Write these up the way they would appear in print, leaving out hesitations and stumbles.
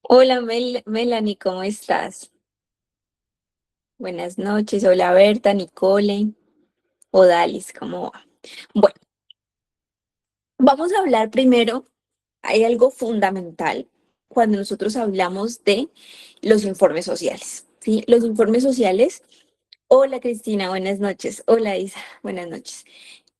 Hola Melanie, ¿cómo estás? Buenas noches. Hola Berta, Nicole o Dalis, ¿cómo va? Bueno, vamos a hablar primero, hay algo fundamental cuando nosotros hablamos de los informes sociales, ¿sí? Los informes sociales. Hola Cristina, buenas noches. Hola Isa, buenas noches.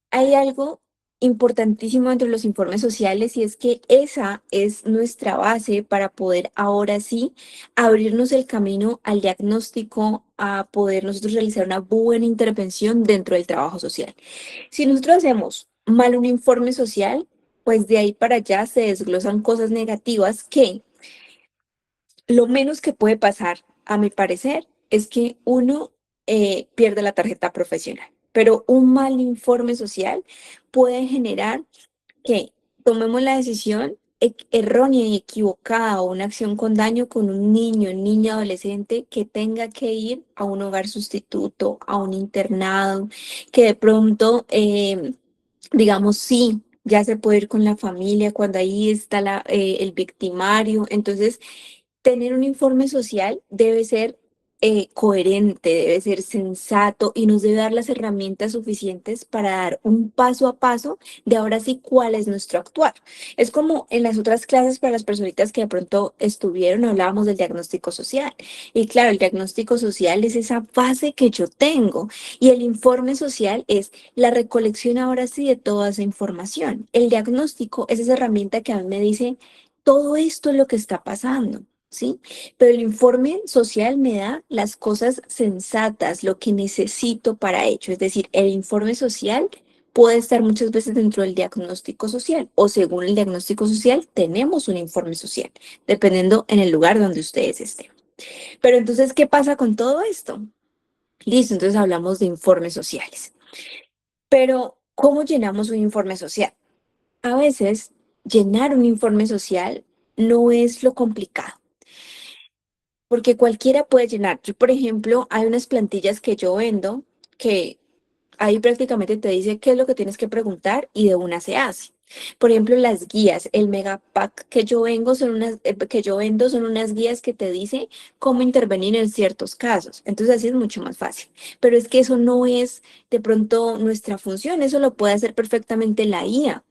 Hay algo importantísimo entre los informes sociales y es que esa es nuestra base para poder ahora sí abrirnos el camino al diagnóstico, a poder nosotros realizar una buena intervención dentro del trabajo social. Si nosotros hacemos mal un informe social, pues de ahí para allá se desglosan cosas negativas que lo menos que puede pasar, a mi parecer, es que uno pierde la tarjeta profesional, pero un mal informe social puede generar que tomemos la decisión errónea y equivocada o una acción con daño con un niño, niña, adolescente que tenga que ir a un hogar sustituto, a un internado, que de pronto, digamos, sí, ya se puede ir con la familia cuando ahí está el victimario. Entonces, tener un informe social debe ser coherente, debe ser sensato y nos debe dar las herramientas suficientes para dar un paso a paso de ahora sí cuál es nuestro actuar. Es como en las otras clases para las personitas que de pronto estuvieron, hablábamos del diagnóstico social. Y claro, el diagnóstico social es esa base que yo tengo y el informe social es la recolección ahora sí de toda esa información. El diagnóstico es esa herramienta que a mí me dice todo esto es lo que está pasando. ¿Sí? Pero el informe social me da las cosas sensatas, lo que necesito para ello. Es decir, el informe social puede estar muchas veces dentro del diagnóstico social o según el diagnóstico social tenemos un informe social, dependiendo en el lugar donde ustedes estén. Pero entonces, ¿qué pasa con todo esto? Listo, entonces hablamos de informes sociales. Pero, ¿cómo llenamos un informe social? A veces, llenar un informe social no es lo complicado. Porque cualquiera puede llenar. Yo, por ejemplo, hay unas plantillas que yo vendo que ahí prácticamente te dice qué es lo que tienes que preguntar y de una se hace. Por ejemplo, las guías, el megapack que yo vendo son unas guías que te dice cómo intervenir en ciertos casos. Entonces así es mucho más fácil. Pero es que eso no es de pronto nuestra función, eso lo puede hacer perfectamente la IA.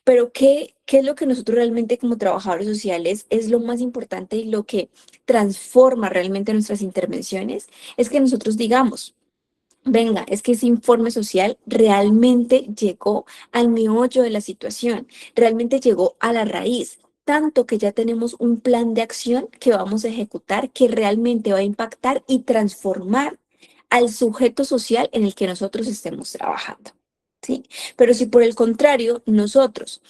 Pero ¿qué es lo que nosotros realmente como trabajadores sociales es lo más importante y lo que transforma realmente nuestras intervenciones? Es que nosotros digamos, venga, es que ese informe social realmente llegó al meollo de la situación, realmente llegó a la raíz, tanto que ya tenemos un plan de acción que vamos a ejecutar que realmente va a impactar y transformar al sujeto social en el que nosotros estemos trabajando. ¿Sí? Pero si por el contrario, nosotros,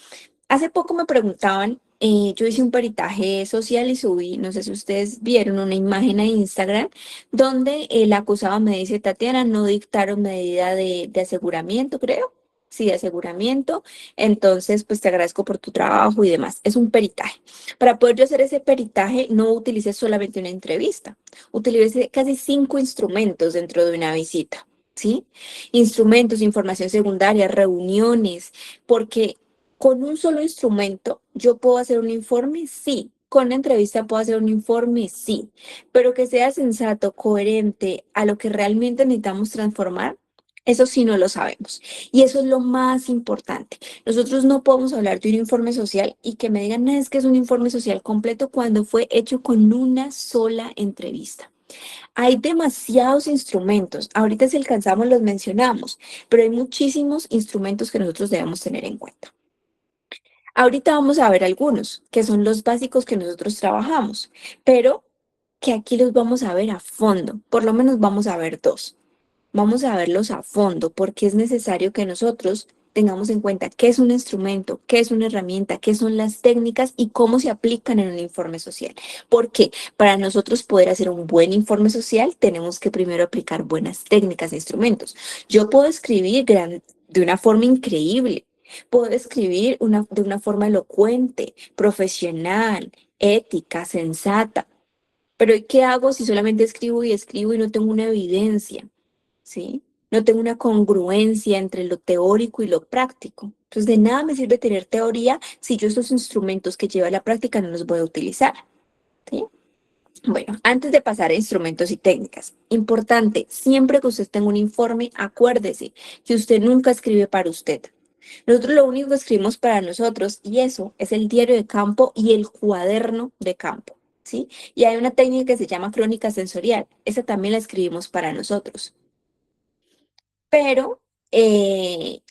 hace poco me preguntaban, yo hice un peritaje social y subí, no sé si ustedes vieron una imagen a Instagram, donde el acusado me dice, Tatiana, no dictaron medida de aseguramiento, creo. Sí, de aseguramiento. Entonces, pues te agradezco por tu trabajo y demás. Es un peritaje. Para poder yo hacer ese peritaje, no utilicé solamente una entrevista. Utilicé casi 5 instrumentos dentro de una visita. ¿Sí? Instrumentos, información secundaria, reuniones, porque con un solo instrumento, ¿yo puedo hacer un informe? Sí. Con la entrevista puedo hacer un informe, sí, pero que sea sensato, coherente a lo que realmente necesitamos transformar, eso sí no lo sabemos. Y eso es lo más importante. Nosotros no podemos hablar de un informe social y que me digan, no, es que es un informe social completo cuando fue hecho con una sola entrevista. Hay demasiados instrumentos. Ahorita si alcanzamos los mencionamos, pero hay muchísimos instrumentos que nosotros debemos tener en cuenta. Ahorita vamos a ver algunos, que son los básicos que nosotros trabajamos, pero que aquí los vamos a ver a fondo. Por lo menos vamos a ver dos. Vamos a verlos a fondo porque es necesario que nosotros tengamos en cuenta qué es un instrumento, qué es una herramienta, qué son las técnicas y cómo se aplican en un informe social. Porque para nosotros poder hacer un buen informe social, tenemos que primero aplicar buenas técnicas e instrumentos. Yo puedo escribir de una forma increíble, puedo escribir de una forma elocuente, profesional, ética, sensata. Pero ¿qué hago si solamente escribo y escribo y no tengo una evidencia? ¿Sí? no tengo una congruencia entre lo teórico y lo práctico. Entonces, de nada me sirve tener teoría si yo esos instrumentos que lleva a la práctica no los voy a utilizar, ¿sí? Bueno, antes de pasar a instrumentos y técnicas, importante, siempre que usted tenga un informe, acuérdese que usted nunca escribe para usted. Nosotros lo único que escribimos para nosotros, y eso es el diario de campo y el cuaderno de campo, ¿sí? Y hay una técnica que se llama crónica sensorial, esa también la escribimos para nosotros. Pero el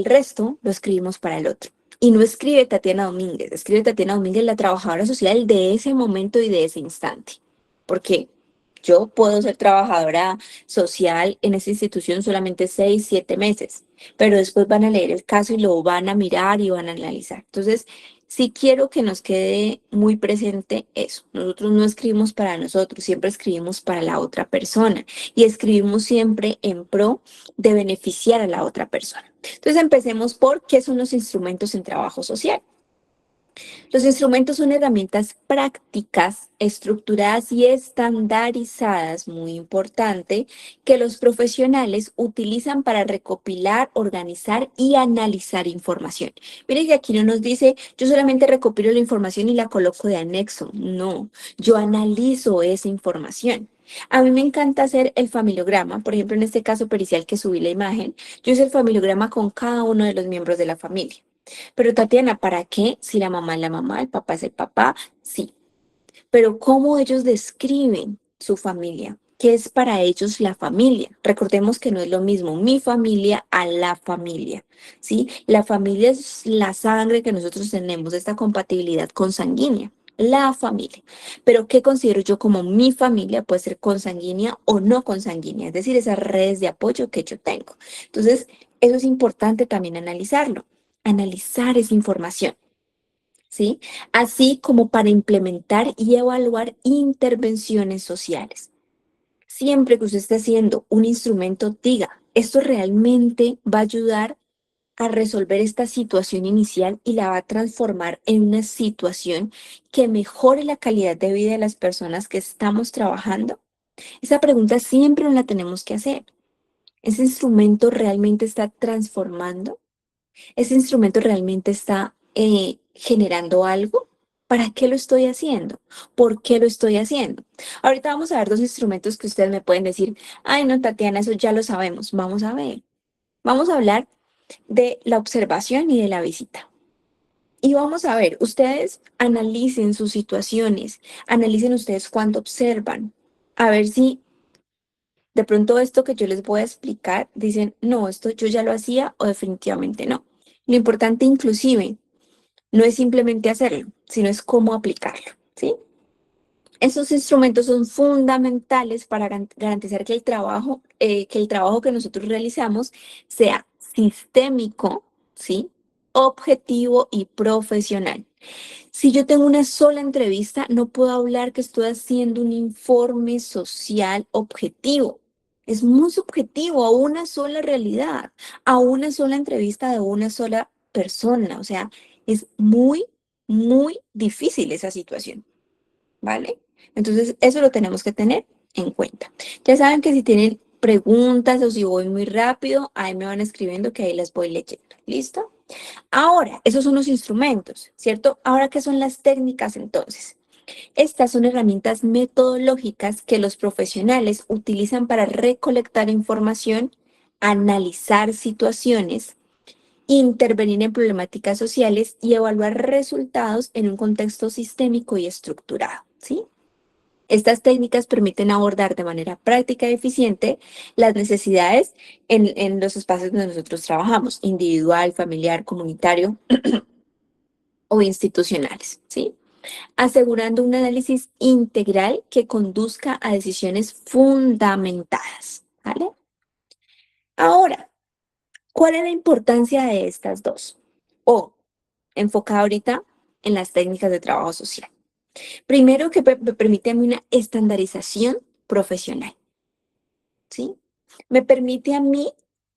resto lo escribimos para el otro. Y no escribe Tatiana Domínguez, escribe Tatiana Domínguez, la trabajadora social de ese momento y de ese instante. Porque yo puedo ser trabajadora social en esa institución solamente 6, 7 meses, pero después van a leer el caso y lo van a mirar y van a analizar. Entonces, sí quiero que nos quede muy presente eso. Nosotros no escribimos para nosotros, siempre escribimos para la otra persona y escribimos siempre en pro de beneficiar a la otra persona. Entonces, empecemos por qué son los instrumentos en trabajo social. Los instrumentos son herramientas prácticas, estructuradas y estandarizadas, muy importante, que los profesionales utilizan para recopilar, organizar y analizar información. Miren que aquí no nos dice, yo solamente recopilo la información y la coloco de anexo. No, yo analizo esa información. A mí me encanta hacer el familiograma, por ejemplo, en este caso pericial que subí la imagen, yo hice el familiograma con cada uno de los miembros de la familia. Pero Tatiana, ¿para qué? Si la mamá es la mamá, el papá es el papá, sí. Pero ¿cómo ellos describen su familia? ¿Qué es para ellos la familia? Recordemos que no es lo mismo mi familia a la familia, ¿sí? La familia es la sangre que nosotros tenemos, esta compatibilidad consanguínea, la familia. Pero ¿qué considero yo como mi familia? Puede ser consanguínea o no consanguínea, es decir, esas redes de apoyo que yo tengo. Entonces, eso es importante también analizarlo, analizar esa información. ¿Sí? Así como para implementar y evaluar intervenciones sociales. Siempre que usted esté haciendo un instrumento, diga, esto realmente va a ayudar a resolver esta situación inicial y la va a transformar en una situación que mejore la calidad de vida de las personas que estamos trabajando. Esa pregunta siempre nos la tenemos que hacer. ¿Ese instrumento realmente está transformando? ¿Ese instrumento realmente está generando algo? ¿Para qué lo estoy haciendo? ¿Por qué lo estoy haciendo? Ahorita vamos a ver dos instrumentos que ustedes me pueden decir, ay, no, Tatiana, eso ya lo sabemos. Vamos a ver. Vamos a hablar de la observación y de la visita. Y vamos a ver, ustedes analicen sus situaciones, analicen ustedes cuánto observan, a ver si de pronto esto que yo les voy a explicar, dicen, no, esto yo ya lo hacía o definitivamente no. Lo importante inclusive no es simplemente hacerlo, sino es cómo aplicarlo, ¿sí? Esos instrumentos son fundamentales para garantizar que el trabajo que nosotros realizamos sea sistémico, ¿sí? Objetivo y profesional. Si yo tengo una sola entrevista, no puedo hablar que estoy haciendo un informe social objetivo. Es muy subjetivo a una sola realidad, a una sola entrevista de una sola persona. O sea, es muy, muy difícil esa situación, ¿vale? Entonces, eso lo tenemos que tener en cuenta. Ya saben que si tienen preguntas o si voy muy rápido, ahí me van escribiendo que ahí las voy leyendo. ¿Listo? Ahora, esos son los instrumentos, ¿cierto? Ahora, ¿qué son las técnicas entonces? Estas son herramientas metodológicas que los profesionales utilizan para recolectar información, analizar situaciones, intervenir en problemáticas sociales y evaluar resultados en un contexto sistémico y estructurado, ¿sí? Estas técnicas permiten abordar de manera práctica y eficiente las necesidades en los espacios donde nosotros trabajamos, individual, familiar, comunitario o institucionales, ¿sí? Asegurando un análisis integral que conduzca a decisiones fundamentadas, ¿vale? Ahora, ¿cuál es la importancia de estas dos? O enfocada ahorita en las técnicas de trabajo social. Primero, que me permite a mí una estandarización profesional, ¿sí? Me permite a mí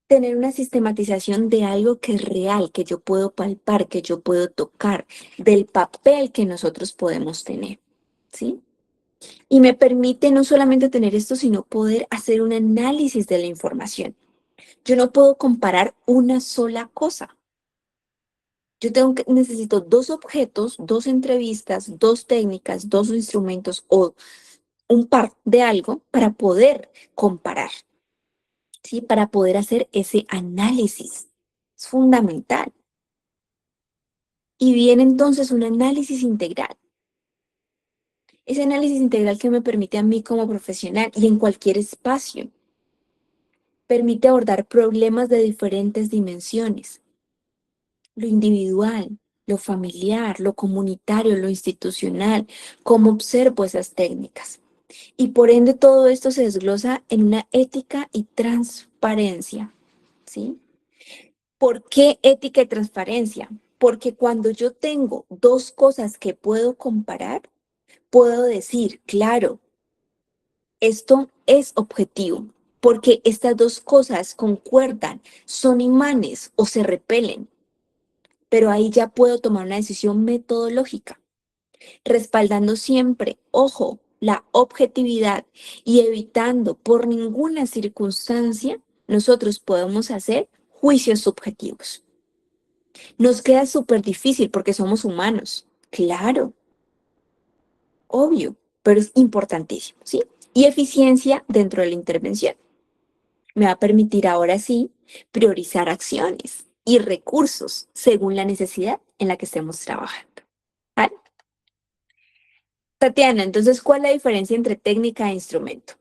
tener una sistematización de algo que es real, que yo puedo palpar, que yo puedo tocar, del papel que nosotros podemos tener, ¿sí? Y me permite no solamente tener esto, sino poder hacer un análisis de la información. Yo no puedo comparar una sola cosa. Necesito dos objetos, dos entrevistas, dos técnicas, dos instrumentos o un par de algo para poder comparar, ¿sí? Para poder hacer ese análisis. Es fundamental. Y viene entonces un análisis integral. Ese análisis integral que me permite a mí como profesional y en cualquier espacio, permite abordar problemas de diferentes dimensiones, lo individual, lo familiar, lo comunitario, lo institucional, cómo observo esas técnicas. Y por ende todo esto se desglosa en una ética y transparencia, ¿sí? ¿Por qué ética y transparencia? Porque cuando yo tengo dos cosas que puedo comparar, puedo decir, claro, esto es objetivo, porque estas dos cosas concuerdan, son imanes o se repelen, pero ahí ya puedo tomar una decisión metodológica, respaldando siempre, ojo, la objetividad y evitando por ninguna circunstancia nosotros podemos hacer juicios subjetivos. Nos queda súper difícil porque somos humanos, claro, obvio, pero es importantísimo, ¿sí? Y eficiencia dentro de la intervención. Me va a permitir ahora sí priorizar acciones y recursos según la necesidad en la que estemos trabajando. ¿Vale? Tatiana, entonces, ¿cuál es la diferencia entre técnica e instrumento?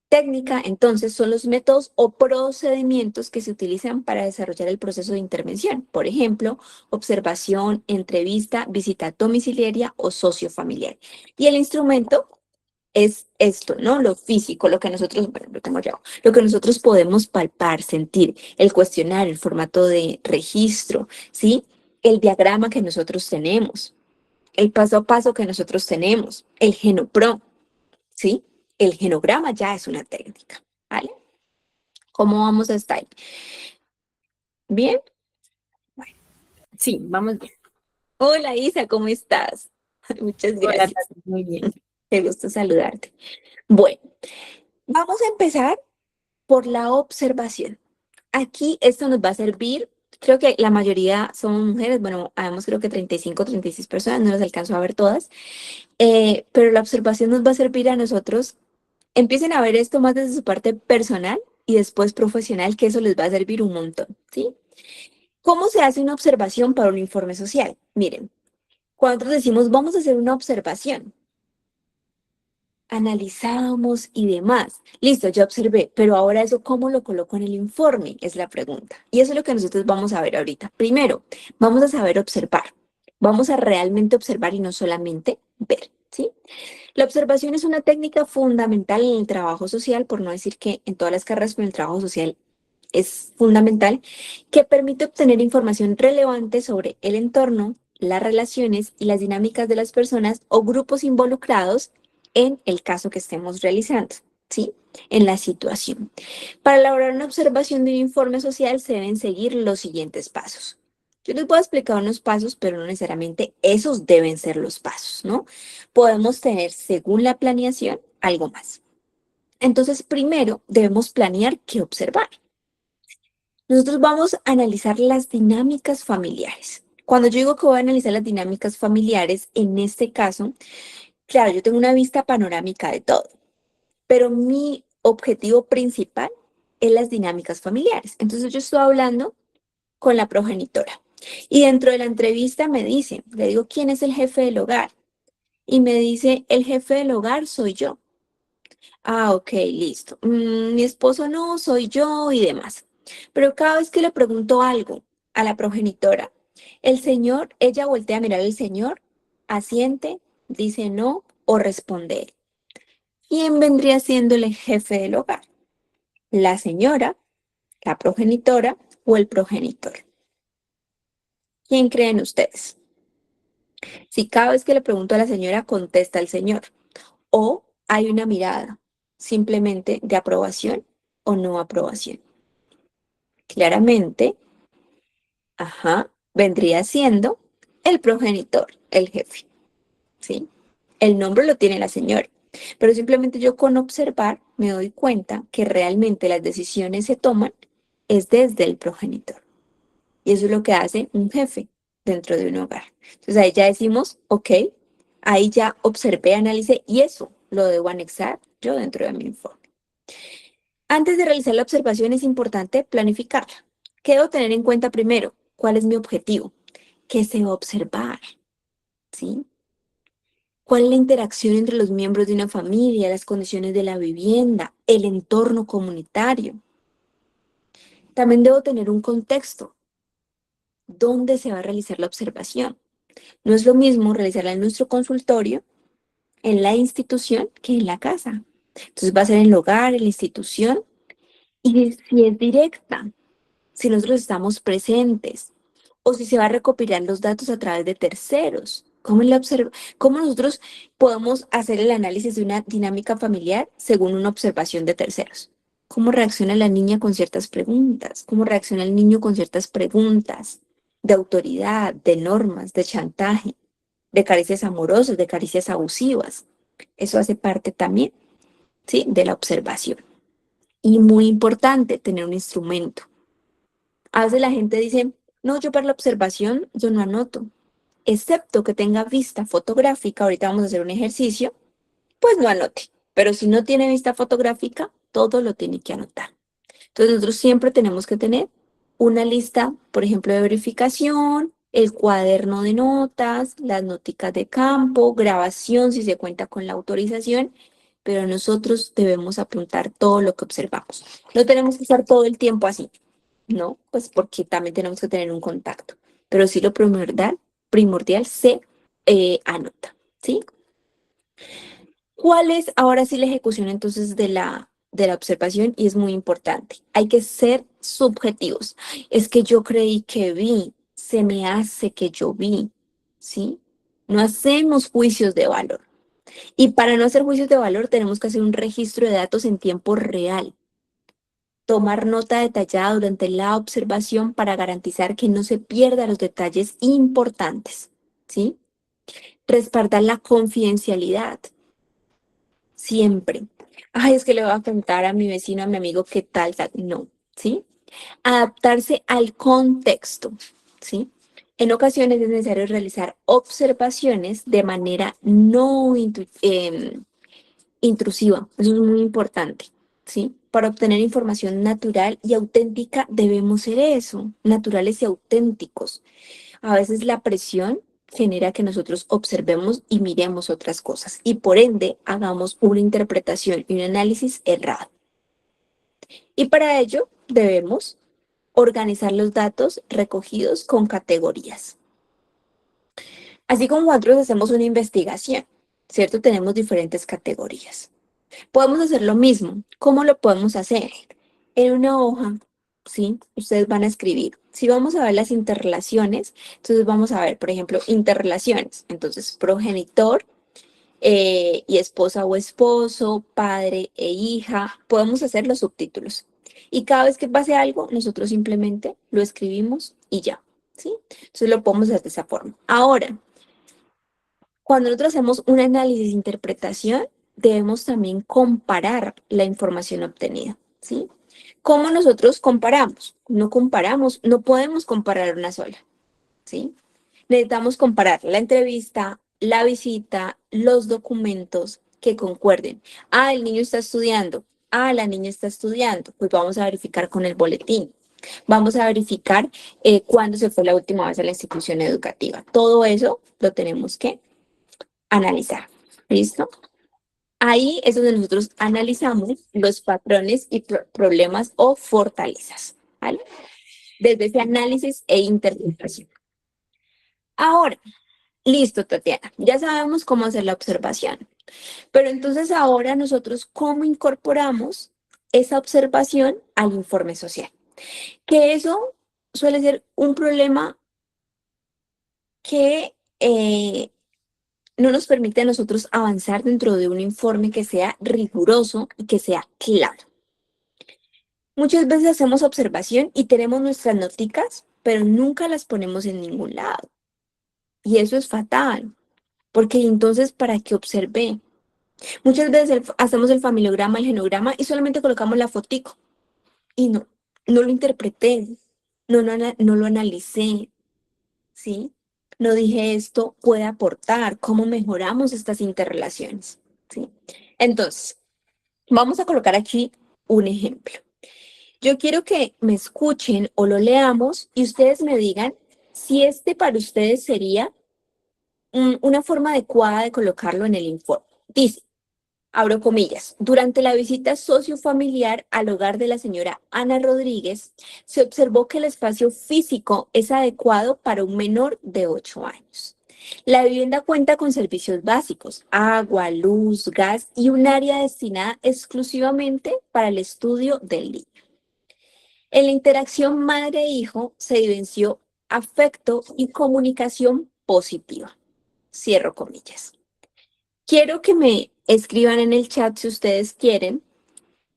Técnica, entonces, son los métodos o procedimientos que se utilizan para desarrollar el proceso de intervención. Por ejemplo, observación, entrevista, visita domiciliaria o sociofamiliar. Y el instrumento es esto, ¿no? Lo físico, lo que nosotros, bueno, lo tengo ya, lo que nosotros podemos palpar, sentir, el cuestionario, el formato de registro, ¿sí? El diagrama que nosotros tenemos, el paso a paso que nosotros tenemos, el genopro, ¿sí? El genograma ya es una técnica, ¿vale? ¿Cómo vamos hasta ahí? ¿Bien? Bueno, Sí, vamos bien. hola Isa, ¿cómo estás? Muchas Hola, gracias. Tati, muy bien. Me gusta saludarte. Bueno, vamos a empezar por la observación. Aquí esto nos va a servir, creo que la mayoría somos mujeres, bueno, habemos creo que 35, 36 personas, no las alcanzo a ver todas, pero la observación nos va a servir a nosotros. Empiecen a ver esto más desde su parte personal y después profesional, que eso les va a servir un montón, ¿sí? ¿Cómo se hace una observación para un informe social? Miren, cuando nosotros decimos vamos a hacer una observación, analizamos y demás. Listo, ya observé, pero ahora eso, ¿cómo lo coloco en el informe? Es la pregunta. Y eso es lo que nosotros vamos a ver ahorita. Primero, vamos a saber observar. Vamos a realmente observar y no solamente ver, ¿sí? La observación es una técnica fundamental en el trabajo social, por no decir que en todas las carreras, pero en el trabajo social es fundamental, que permite obtener información relevante sobre el entorno, las relaciones y las dinámicas de las personas o grupos involucrados en el caso que estemos realizando, ¿sí? En la situación. Para elaborar una observación de un informe social se deben seguir los siguientes pasos. Yo les voy a explicar unos pasos, pero no necesariamente esos deben ser los pasos, ¿no? Podemos tener, según la planeación, algo más. Entonces, primero debemos planear qué observar. Nosotros vamos a analizar las dinámicas familiares. Cuando yo digo que voy a analizar las dinámicas familiares, en este caso, claro, yo tengo una vista panorámica de todo, pero mi objetivo principal es las dinámicas familiares. Entonces yo estoy hablando con la progenitora y dentro de la entrevista me dice, le digo, ¿quién es el jefe del hogar? Y me dice, el jefe del hogar soy yo. Ah, ok, listo. Mi esposo no, soy yo y demás. Pero cada vez que le pregunto algo a la progenitora, el señor, ella voltea a mirar al señor, asiente, dice no o responde. ¿Quién vendría siendo el jefe del hogar? ¿La señora, la progenitora o el progenitor? ¿Quién creen ustedes? Si cada vez que le pregunto a la señora contesta el señor o hay una mirada simplemente de aprobación o no aprobación. Claramente, ajá, vendría siendo el progenitor, el jefe, ¿sí? El nombre lo tiene la señora, pero simplemente yo con observar me doy cuenta que realmente las decisiones se toman es desde el progenitor. Y eso es lo que hace un jefe dentro de un hogar. Entonces ahí ya decimos, ok, ahí ya observé, analicé y eso lo debo anexar yo dentro de mi informe. Antes de realizar la observación es importante planificarla. ¿Qué debo tener en cuenta primero? ¿Cuál es mi objetivo? ¿Qué se va a observar? ¿Sí? ¿Cuál es la interacción entre los miembros de una familia, las condiciones de la vivienda, el entorno comunitario? También debo tener un contexto. ¿Dónde se va a realizar la observación? No es lo mismo realizarla en nuestro consultorio, en la institución, que en la casa. Entonces va a ser en el hogar, en la institución, y si es directa, si nosotros estamos presentes, o si se va a recopilar los datos a través de terceros. ¿Cómo nosotros podemos hacer el análisis de una dinámica familiar según una observación de terceros? ¿Cómo reacciona la niña con ciertas preguntas? ¿Cómo reacciona el niño con ciertas preguntas de autoridad, de normas, de chantaje, de caricias amorosas, de caricias abusivas? Eso hace parte también, ¿sí?, de la observación. Y muy importante, tener un instrumento. A veces la gente dice, no, yo para la observación yo no anoto, excepto que tenga vista fotográfica. Ahorita vamos a hacer un ejercicio, pues no anote. Pero si no tiene vista fotográfica, todo lo tiene que anotar. Entonces nosotros siempre tenemos que tener una lista, por ejemplo, de verificación, el cuaderno de notas, las noticas de campo, grabación si se cuenta con la autorización, pero nosotros debemos apuntar todo lo que observamos. No tenemos que estar todo el tiempo así, ¿no? Pues porque también tenemos que tener un contacto, pero sí lo primordial se anota, ¿sí? ¿Cuál es ahora sí la ejecución entonces de la observación? Y es muy importante. Hay que ser subjetivos. Es que yo creí que vi, se me hace que yo vi, ¿sí? No hacemos juicios de valor. Y para no hacer juicios de valor tenemos que hacer un registro de datos en tiempo real. Tomar nota detallada durante la observación para garantizar que no se pierdan los detalles importantes, ¿sí? Respaldar la confidencialidad. Siempre. Ay, es que le voy a contar a mi vecino, a mi amigo, qué tal, tal. No, ¿sí? Adaptarse al contexto, ¿sí? En ocasiones es necesario realizar observaciones de manera no intrusiva. Eso es muy importante, ¿sí? Para obtener información natural y auténtica debemos ser eso, naturales y auténticos. A veces la presión genera que nosotros observemos y miremos otras cosas y por ende hagamos una interpretación y un análisis errado. Y para ello debemos organizar los datos recogidos con categorías. Así como nosotros hacemos una investigación, ¿cierto? Tenemos diferentes categorías. Podemos hacer lo mismo. ¿Cómo lo podemos hacer? En una hoja, ¿sí? Ustedes van a escribir. Si vamos a ver las interrelaciones, entonces vamos a ver, por ejemplo, interrelaciones. Entonces, progenitor y esposa o esposo, padre e hija. Podemos hacer los subtítulos. Y cada vez que pase algo, nosotros simplemente lo escribimos y ya, ¿sí? Entonces lo podemos hacer de esa forma. Ahora, cuando nosotros hacemos un análisis de interpretación, debemos también comparar la información obtenida, ¿sí? ¿Cómo nosotros comparamos? No comparamos, no podemos comparar una sola, ¿sí? Necesitamos comparar la entrevista, la visita, los documentos que concuerden. Ah, el niño está estudiando. Ah, la niña está estudiando. Pues vamos a verificar con el boletín. Vamos a verificar cuándo se fue la última vez a la institución educativa. Todo eso lo tenemos que analizar. ¿Listo? Ahí es donde nosotros analizamos los patrones y problemas o fortalezas, ¿vale? Desde ese análisis e interpretación. Ahora, listo, Tatiana, ya sabemos cómo hacer la observación, pero entonces ahora nosotros, ¿cómo incorporamos esa observación al informe social? Que eso suele ser un problema que no nos permite a nosotros avanzar dentro de un informe que sea riguroso y que sea claro. Muchas veces hacemos observación y tenemos nuestras noticas, pero nunca las ponemos en ningún lado. Y eso es fatal, porque entonces, ¿para qué observé? Muchas veces hacemos el familiograma, el genograma y solamente colocamos la fotico. Y no, no lo interpreté, no lo analicé, ¿sí? No dije esto puede aportar, cómo mejoramos estas interrelaciones, ¿sí? Entonces, vamos a colocar aquí un ejemplo. Yo quiero que me escuchen o lo leamos y ustedes me digan si este para ustedes sería una forma adecuada de colocarlo en el informe. Dice, abro comillas, durante la visita sociofamiliar al hogar de la señora Ana Rodríguez, se observó que el espacio físico es adecuado para un menor de 8 años. La vivienda cuenta con servicios básicos, agua, luz, gas y un área destinada exclusivamente para el estudio del niño. En la interacción madre-hijo se evidenció afecto y comunicación positiva. Cierro comillas. Quiero que me escriban en el chat si ustedes quieren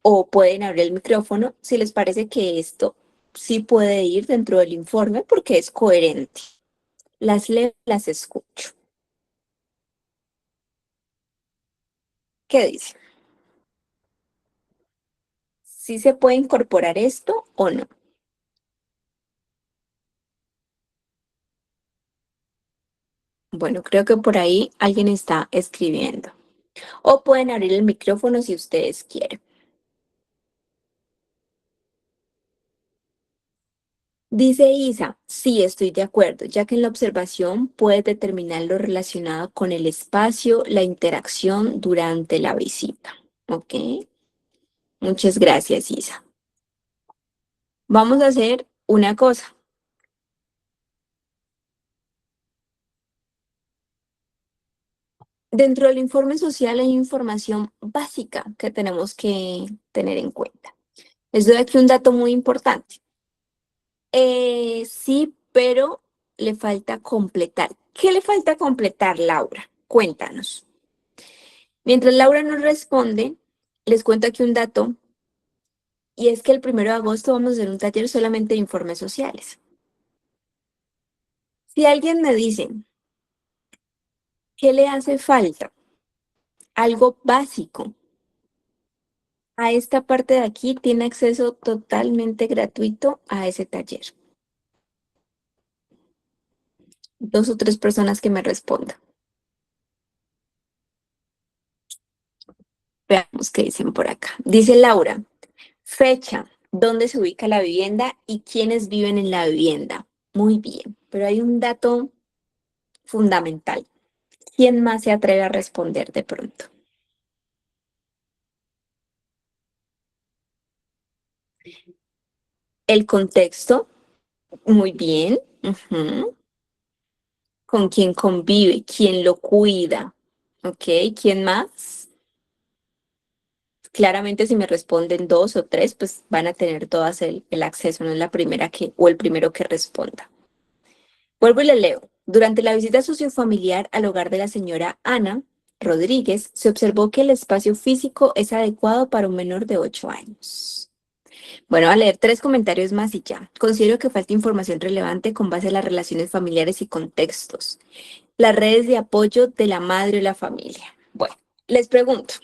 o pueden abrir el micrófono si les parece que esto sí puede ir dentro del informe porque es coherente. Las leo, las escucho. ¿Qué dice? ¿Sí se puede incorporar esto o no? Bueno, creo que por ahí alguien está escribiendo. O pueden abrir el micrófono si ustedes quieren. Dice Isa, sí, estoy de acuerdo, ya que en la observación puedes determinar lo relacionado con el espacio, la interacción durante la visita. ¿Ok? Muchas gracias, Isa. Vamos a hacer una cosa. Dentro del informe social hay información básica que tenemos que tener en cuenta. Les doy aquí un dato muy importante. Sí, pero le falta completar. ¿Qué le falta completar, Laura? Cuéntanos. Mientras Laura nos responde, les cuento aquí un dato, y es que el 1 de agosto vamos a hacer un taller solamente de informes sociales. Si alguien me dice, ¿qué le hace falta? Algo básico. A esta parte de aquí tiene acceso totalmente gratuito a ese taller. 2 o 3 personas que me respondan. Veamos qué dicen por acá. Dice Laura, fecha, dónde se ubica la vivienda y quiénes viven en la vivienda. Muy bien, pero hay un dato fundamental. ¿Quién más se atreve a responder de pronto? El contexto, muy bien. Ujú. ¿Con quién convive? ¿Quién lo cuida? ¿Ok? ¿Quién más? Claramente si me responden 2 o 3, pues van a tener todas el acceso, no es la primera que, o el primero que responda. Vuelvo y le leo. Durante la visita sociofamiliar al hogar de la señora Ana Rodríguez, se observó que el espacio físico es adecuado para un menor de 8 años. Bueno, a leer 3 comentarios más y ya. Considero que falta información relevante con base a las relaciones familiares y contextos. Las redes de apoyo de la madre y la familia. Bueno, les pregunto,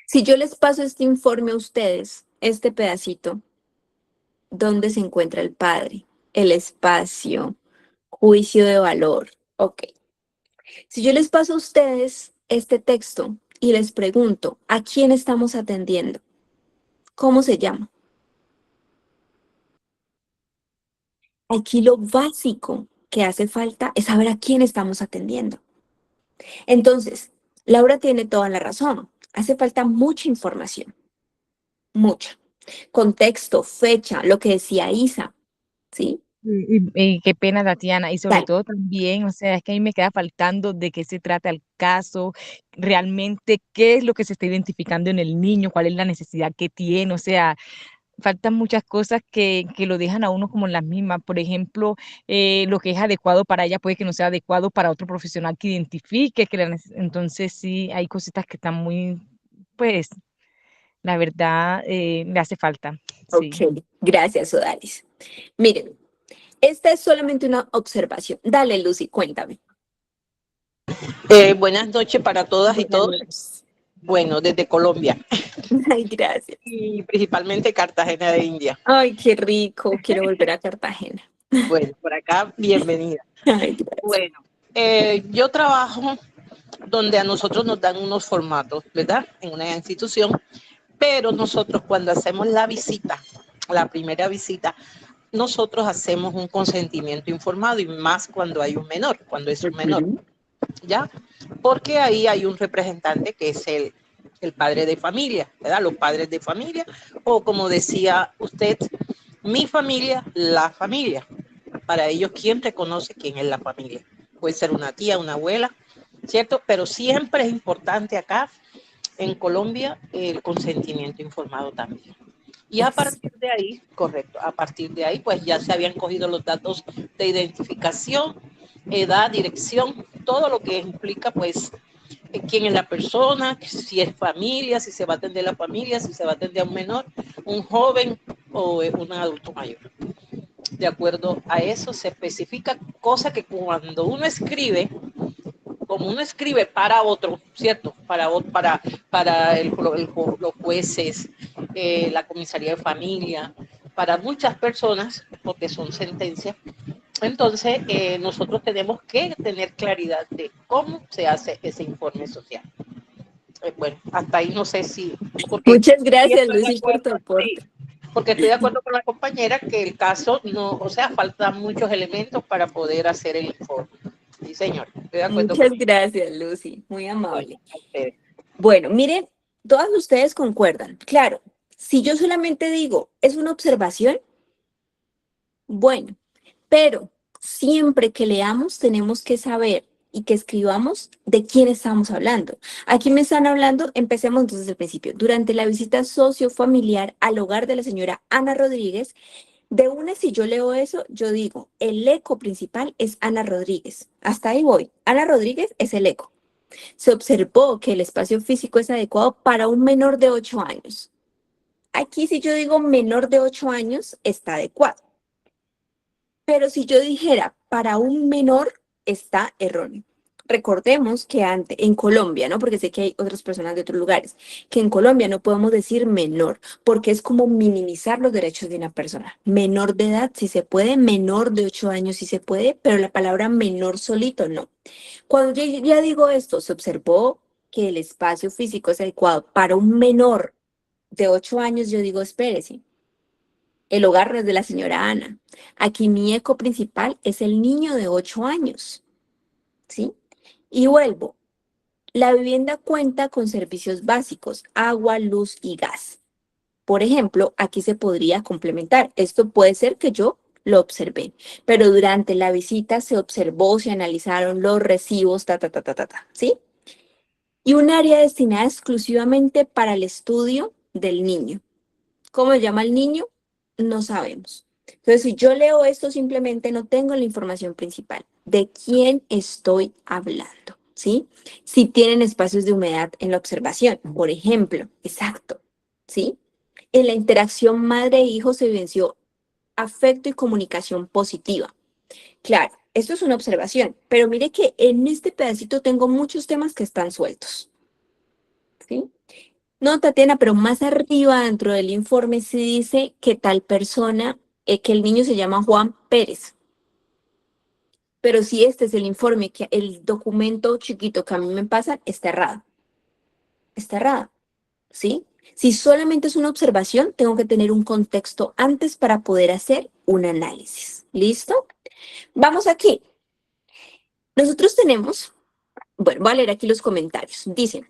si yo les paso este informe a ustedes, este pedacito, ¿dónde se encuentra el padre? El espacio, juicio de valor. Ok. Si yo les paso a ustedes este texto y les pregunto, ¿a quién estamos atendiendo? ¿Cómo se llama? Aquí lo básico que hace falta es saber a quién estamos atendiendo. Entonces, Laura tiene toda la razón. Hace falta mucha información, mucha. Contexto, fecha, lo que decía Isa, ¿sí? Y qué pena, Tatiana, y sobre Dale. todo también, o sea, es que a mí me queda faltando de qué se trata el caso, realmente qué es lo que se está identificando en el niño, cuál es la necesidad que tiene, o sea, faltan muchas cosas que lo dejan a uno como en las mismas. Por ejemplo, lo que es adecuado para ella puede que no sea adecuado para otro profesional que identifique, entonces sí, hay cositas que están muy, pues, la verdad, le hace falta, Ok, sí. gracias, Odalis. Miren, esta es solamente una observación. Dale, Lucy, cuéntame. Buenas noches para todas y Buenas todos. noches. Bueno, desde Colombia Ay, gracias. y principalmente Cartagena de India. Ay, qué rico. Quiero volver a Cartagena. Bueno, por acá, bienvenida. Ay, gracias. Bueno, yo trabajo donde a nosotros nos dan unos formatos, ¿verdad? En una institución, pero nosotros cuando hacemos la visita, la primera visita, nosotros hacemos un consentimiento informado y más cuando hay un menor, cuando es un menor, Ujú. ¿ya? Porque ahí hay un representante que es el padre de familia, ¿verdad? Los padres de familia, o como decía usted, mi familia, la familia. Para ellos, ¿quién reconoce quién es la familia? Puede ser una tía, una abuela, ¿cierto? Pero siempre es importante acá, en Colombia, el consentimiento informado también. Y a Ex- partir de ahí, correcto, a partir de ahí, pues ya se habían cogido los datos de identificación, edad, dirección, todo lo que implica, pues, quién es la persona, si es familia, si se va a atender la familia, si se va a atender a un menor, un joven o un adulto mayor. De acuerdo a eso se especifica, cosa que cuando uno escribe, como uno escribe para otro, ¿cierto? Para los jueces, la comisaría de familia, para muchas personas, porque son sentencias. Entonces, nosotros tenemos que tener claridad de cómo se hace ese informe social. Bueno, hasta ahí no sé si, porque Muchas sí gracias, estoy de Lucy, por tu acuerdo, sí, aporte. porque estoy de acuerdo con la compañera que el caso no, o sea, faltan muchos elementos para poder hacer el informe. Sí, señor, estoy de acuerdo con Muchas ella. gracias, Lucy. Muy Bueno, amable. a ustedes. Bueno, miren, todas ustedes concuerdan. Claro, si yo solamente digo, es una observación, bueno, pero siempre que leamos tenemos que saber y que escribamos de quién estamos hablando. Aquí me están hablando, empecemos entonces desde el principio. Durante la visita sociofamiliar al hogar de la señora Ana Rodríguez, de una, si yo leo eso, yo digo, el eco principal es Ana Rodríguez. Hasta ahí voy. Ana Rodríguez es el eco. Se observó que el espacio físico es adecuado para un menor de 8 años. Aquí, si yo digo menor de 8 años, está adecuado. Pero si yo dijera para un menor, está erróneo. Recordemos que en Colombia, ¿no? Porque sé que hay otras personas de otros lugares, que en Colombia no podemos decir menor, porque es como minimizar los derechos de una persona. Menor de edad, si se puede, menor de 8 años, si se puede, pero la palabra menor solito, no. Cuando yo ya digo esto, se observó que el espacio físico es adecuado para un menor de 8 años, yo digo, espérese, el hogar no es de la señora Ana. Aquí mi eco principal es el niño de 8 años, ¿sí? Y vuelvo, la vivienda cuenta con servicios básicos, agua, luz y gas. Por ejemplo, aquí se podría complementar. Esto puede ser que yo lo observé, pero durante la visita se observó, se analizaron los recibos, ¿sí? Y un área destinada exclusivamente para el estudio del niño. ¿Cómo se llama el niño? No sabemos. Entonces, si yo leo esto, simplemente no tengo la información principal de quién estoy hablando, ¿sí? Si tienen espacios de humedad en la observación, por ejemplo, exacto, ¿sí? En la interacción madre-hijo se evidenció afecto y comunicación positiva. Claro, esto es una observación, pero mire que en este pedacito tengo muchos temas que están sueltos, ¿sí? No, Tatiana, pero más arriba dentro del informe sí dice que tal persona, que el niño se llama Juan Pérez. Pero si este es el informe, que el documento chiquito que a mí me pasa, está errado, ¿sí? Si solamente es una observación, tengo que tener un contexto antes para poder hacer un análisis. ¿Listo? Vamos aquí. Nosotros tenemos, bueno, voy a leer aquí los comentarios. Dicen,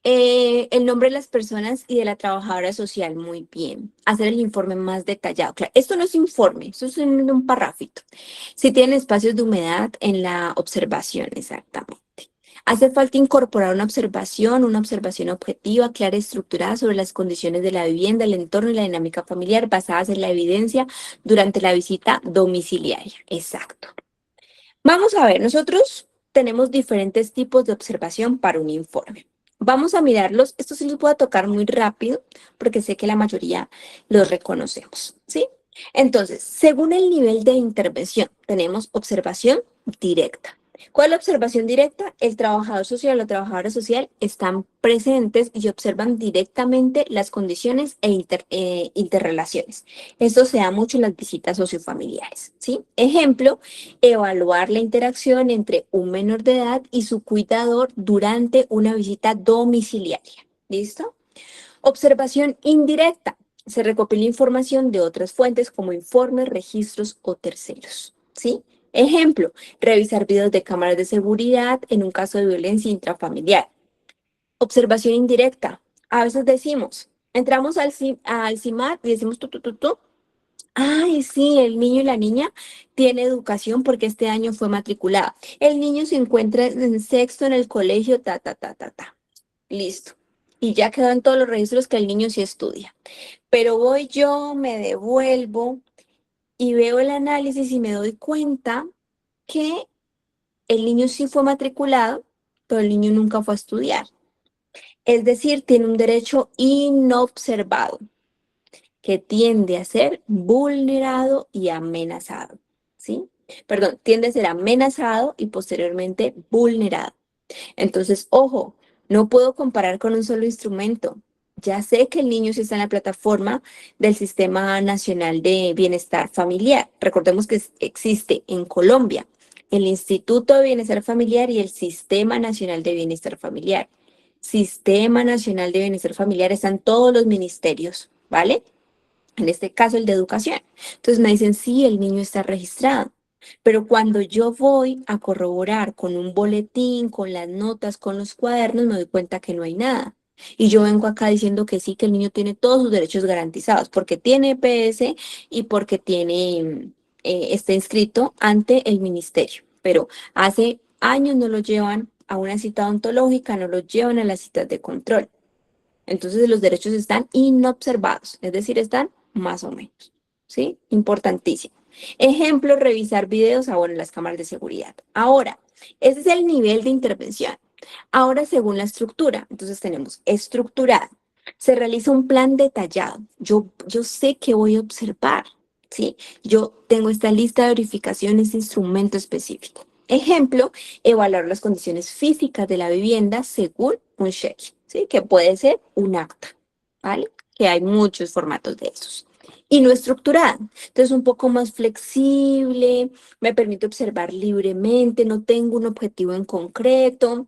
el nombre de las personas y de la trabajadora social, muy bien. Hacer el informe más detallado. Claro, esto no es informe, esto es un parrafito. Si tienen espacios de humedad en la observación, exactamente. Hace falta incorporar una observación objetiva, clara y estructurada sobre las condiciones de la vivienda, el entorno y la dinámica familiar basadas en la evidencia durante la visita domiciliaria. Exacto. Vamos a ver, nosotros tenemos diferentes tipos de observación para un informe. Vamos a mirarlos, esto sí los voy a tocar muy rápido porque sé que la mayoría los reconocemos, ¿sí? Entonces, según el nivel de intervención, tenemos observación directa. ¿Cuál es la observación directa? El trabajador social o la trabajadora social están presentes y observan directamente las condiciones e interrelaciones. Esto se da mucho en las visitas sociofamiliares, ¿sí? Ejemplo, evaluar la interacción entre un menor de edad y su cuidador durante una visita domiciliaria. ¿Listo? Observación indirecta. Se recopila información de otras fuentes como informes, registros o terceros, ¿sí? Ejemplo, revisar videos de cámaras de seguridad en un caso de violencia intrafamiliar. Observación indirecta. A veces decimos, entramos al CIMAT y decimos tú. Ay, sí, el niño y la niña tiene educación porque este año fue matriculado. El niño se encuentra en sexto en el colegio, ta. Listo. Y ya quedó en todos los registros que el niño sí estudia. Pero voy yo, me devuelvo y veo el análisis y me doy cuenta que el niño sí fue matriculado, pero el niño nunca fue a estudiar. Es decir, tiene un derecho inobservado que tiende a ser vulnerado y amenazado, ¿sí? Perdón, tiende a ser amenazado y posteriormente vulnerado. Entonces, ojo, no puedo comparar con un solo instrumento. Ya sé que el niño sí está en la plataforma del Sistema Nacional de Bienestar Familiar. Recordemos que existe en Colombia el Instituto de Bienestar Familiar y el Sistema Nacional de Bienestar Familiar. Sistema Nacional de Bienestar Familiar están todos los ministerios, ¿vale? En este caso el de educación. Entonces me dicen, sí, el niño está registrado. Pero cuando yo voy a corroborar con un boletín, con las notas, con los cuadernos, me doy cuenta que no hay nada. Y yo vengo acá diciendo que sí, que el niño tiene todos sus derechos garantizados, porque tiene EPS y porque tiene, está inscrito ante el ministerio. Pero hace años no lo llevan a una cita odontológica, no lo llevan a las citas de control. Entonces los derechos están inobservados, es decir, están más o menos, ¿sí? Importantísimo. Ejemplo, revisar videos, bueno, las cámaras de seguridad. Ahora, ese es el nivel de intervención. Ahora, según la estructura, entonces tenemos estructurada. Se realiza un plan detallado. Yo sé que voy a observar, ¿sí? Yo tengo esta lista de verificaciones de instrumento específico. Ejemplo, evaluar las condiciones físicas de la vivienda según un cheque, ¿sí? Que puede ser un acta, ¿vale? Que hay muchos formatos de esos. Y no estructurada. Entonces, un poco más flexible, me permite observar libremente, no tengo un objetivo en concreto,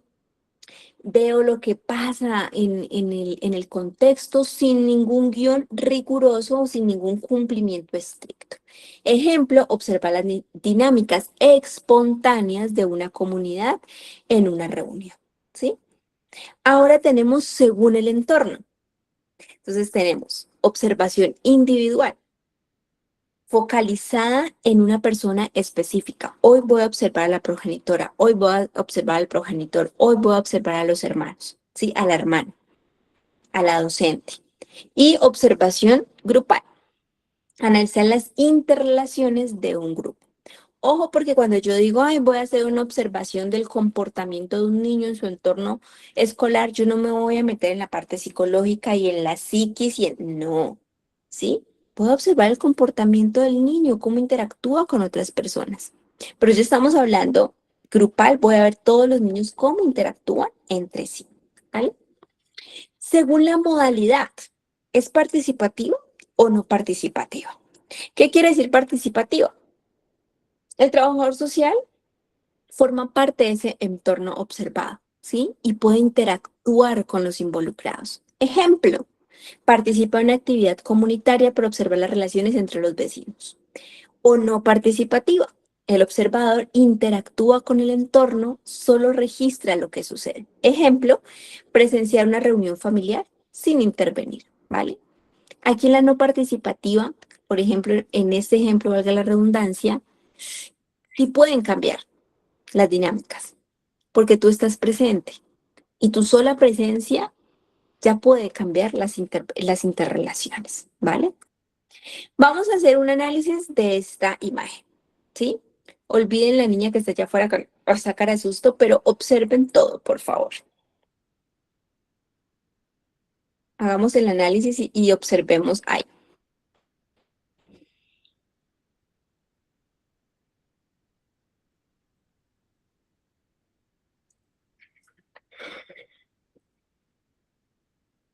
veo lo que pasa en el contexto sin ningún guión riguroso o sin ningún cumplimiento estricto. Ejemplo, observar las dinámicas espontáneas de una comunidad en una reunión, ¿sí? Ahora tenemos según el entorno. Entonces tenemos observación individual, focalizada en una persona específica. Hoy voy a observar a la progenitora, hoy voy a observar al progenitor, hoy voy a observar a los hermanos, ¿sí? A la hermana, a la docente. Y observación grupal, analizar las interrelaciones de un grupo. Ojo, porque cuando yo digo, ay, voy a hacer una observación del comportamiento de un niño en su entorno escolar, yo no me voy a meter en la parte psicológica y en la psiquis no, ¿sí? Puedo observar el comportamiento del niño, cómo interactúa con otras personas. Pero ya estamos hablando grupal, voy a ver todos los niños cómo interactúan entre sí, ¿vale? Según la modalidad, ¿es participativo o no participativo? ¿Qué quiere decir participativo? El trabajador social forma parte de ese entorno observado, ¿sí? Y puede interactuar con los involucrados. Ejemplo, participa en una actividad comunitaria para observar las relaciones entre los vecinos. O no participativa. El observador interactúa con el entorno, solo registra lo que sucede. Ejemplo, presenciar una reunión familiar sin intervenir, ¿vale? Aquí en la no participativa, por ejemplo, en este ejemplo, valga la redundancia, sí pueden cambiar las dinámicas, porque tú estás presente y tu sola presencia ya puede cambiar las interrelaciones, ¿vale? Vamos a hacer un análisis de esta imagen, ¿sí? Olviden la niña que está allá afuera con esa cara de susto, pero observen todo, por favor. Hagamos el análisis y observemos ahí.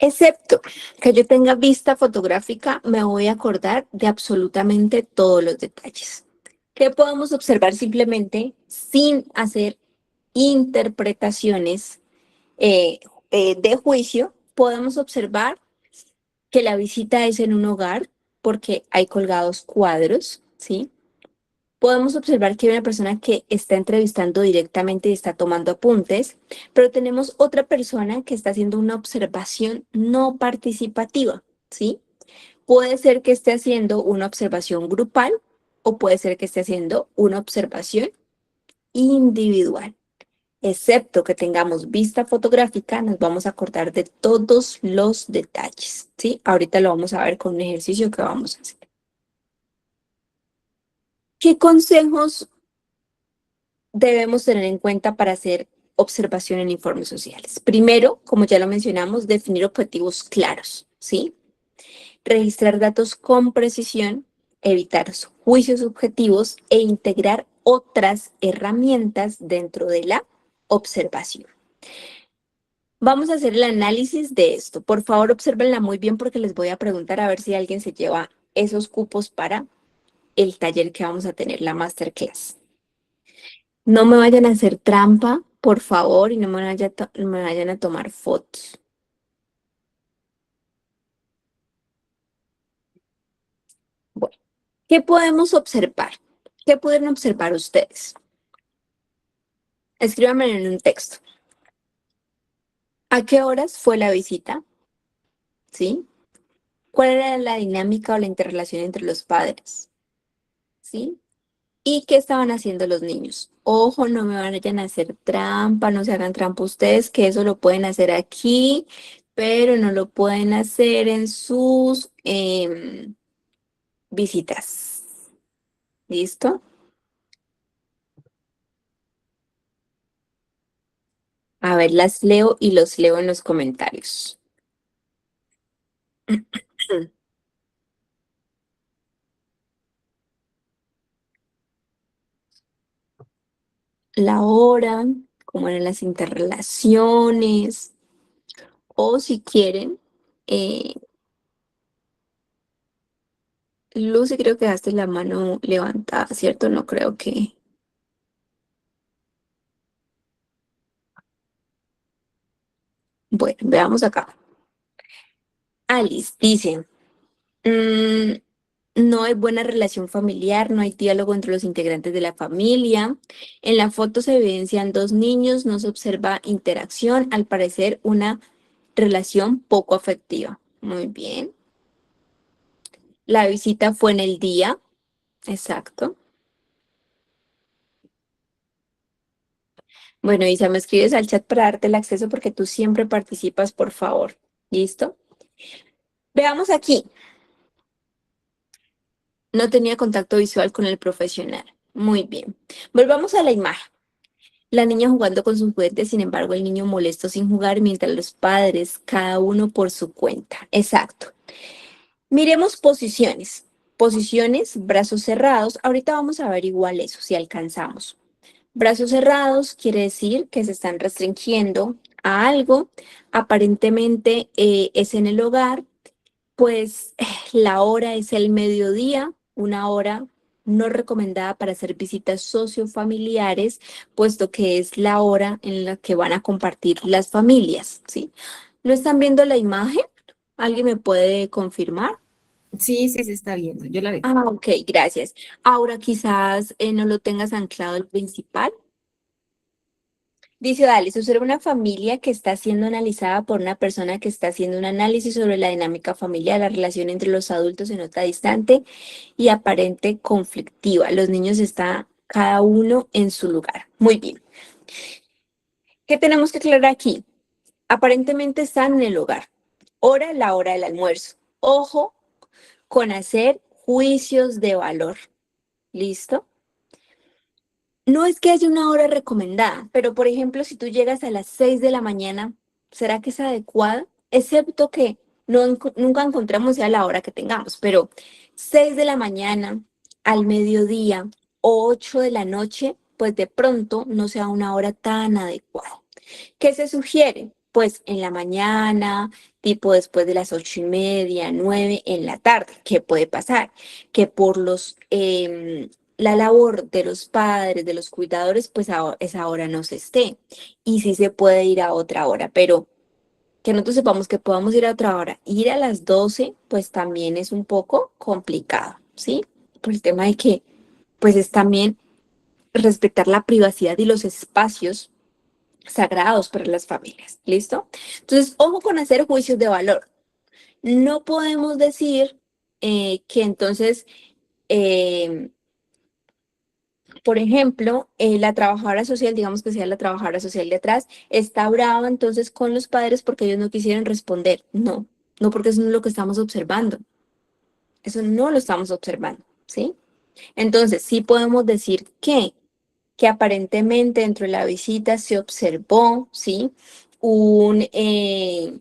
Excepto que yo tenga vista fotográfica, me voy a acordar de absolutamente todos los detalles. ¿Qué podemos observar simplemente sin hacer interpretaciones de juicio? Podemos observar que la visita es en un hogar porque hay colgados cuadros, ¿sí? Podemos observar que hay una persona que está entrevistando directamente y está tomando apuntes, pero tenemos otra persona que está haciendo una observación no participativa, ¿sí? Puede ser que esté haciendo una observación grupal o puede ser que esté haciendo una observación individual. Excepto que tengamos vista fotográfica, nos vamos a acordar de todos los detalles, ¿sí? Ahorita lo vamos a ver con un ejercicio que vamos a hacer. ¿Qué consejos debemos tener en cuenta para hacer observación en informes sociales? Primero, como ya lo mencionamos, definir objetivos claros, ¿sí? Registrar datos con precisión, evitar juicios subjetivos e integrar otras herramientas dentro de la observación. Vamos a hacer el análisis de esto. Por favor, obsérvenla muy bien porque les voy a preguntar a ver si alguien se lleva esos cupos para el taller que vamos a tener, la masterclass. No me vayan a hacer trampa, por favor, y no me vayan a tomar fotos. Bueno, ¿qué podemos observar? ¿Qué pueden observar ustedes? Escríbanme en un texto. ¿A qué horas fue la visita? ¿Sí? ¿Cuál era la dinámica o la interrelación entre los padres? ¿Sí? ¿Y qué estaban haciendo los niños? Ojo, no me vayan a hacer trampa, no se hagan trampa ustedes, que eso lo pueden hacer aquí, pero no lo pueden hacer en sus visitas. ¿Listo? A ver, las leo y los leo en los comentarios. La hora, cómo eran las interrelaciones, o si quieren, eh, Lucy, creo que dejaste la mano levantada, ¿cierto? No creo que... Bueno, veamos acá. Alice dice, "Mm, no hay buena relación familiar, no hay diálogo entre los integrantes de la familia. En la foto se evidencian dos niños, no se observa interacción, al parecer una relación poco afectiva". Muy bien. La visita fue en el día. Exacto. Bueno, Isa, me escribes al chat para darte el acceso porque tú siempre participas, por favor. ¿Listo? Veamos aquí. No tenía contacto visual con el profesional. Muy bien. Volvamos a la imagen. La niña jugando con sus juguetes, sin embargo, el niño molesto sin jugar, mientras los padres, cada uno por su cuenta. Exacto. Miremos posiciones. Posiciones, brazos cerrados. Ahorita vamos a ver igual eso, si alcanzamos. Brazos cerrados quiere decir que se están restringiendo a algo. Aparentemente es en el hogar, pues la hora es el mediodía, una hora no recomendada para hacer visitas sociofamiliares, puesto que es la hora en la que van a compartir las familias, ¿sí? ¿No están viendo la imagen? ¿Alguien me puede confirmar? Sí, sí, se está viendo, yo la veo. Ah, ok, gracias. Ahora quizás no lo tengas anclado el principal. Dice Dale, se observa una familia que está siendo analizada por una persona que está haciendo un análisis sobre la dinámica familiar, la relación entre los adultos se nota distante y aparente conflictiva. Los niños están cada uno en su lugar. Muy bien. ¿Qué tenemos que aclarar aquí? Aparentemente están en el hogar. Hora, la hora del almuerzo. Ojo con hacer juicios de valor. ¿Listo? No es que haya una hora recomendada, pero por ejemplo, si tú llegas a las 6 de la mañana, ¿será que es adecuada? Excepto que nunca encontramos ya la hora que tengamos, pero 6 de la mañana, al mediodía o 8 de la noche, pues de pronto no sea una hora tan adecuada. ¿Qué se sugiere? pues en la mañana, tipo después de las 8:30, 9 en la tarde. ¿Qué puede pasar? Que por la labor de los padres, de los cuidadores, pues a esa hora no se esté. Y sí se puede ir a otra hora, pero que nosotros sepamos que podamos ir a otra hora. Ir a las 12, pues también es un poco complicado, ¿sí? Por el tema de que, pues es también respetar la privacidad y los espacios sagrados para las familias, ¿listo? Entonces, ojo con hacer juicios de valor. No podemos decir que entonces, eh, por ejemplo, la trabajadora social, digamos que sea la trabajadora social de atrás, está brava entonces con los padres porque ellos no quisieron responder. No, no, porque eso no es lo que estamos observando. Eso no lo estamos observando, ¿sí? Entonces, sí podemos decir que aparentemente dentro de la visita se observó, ¿sí? Un, eh,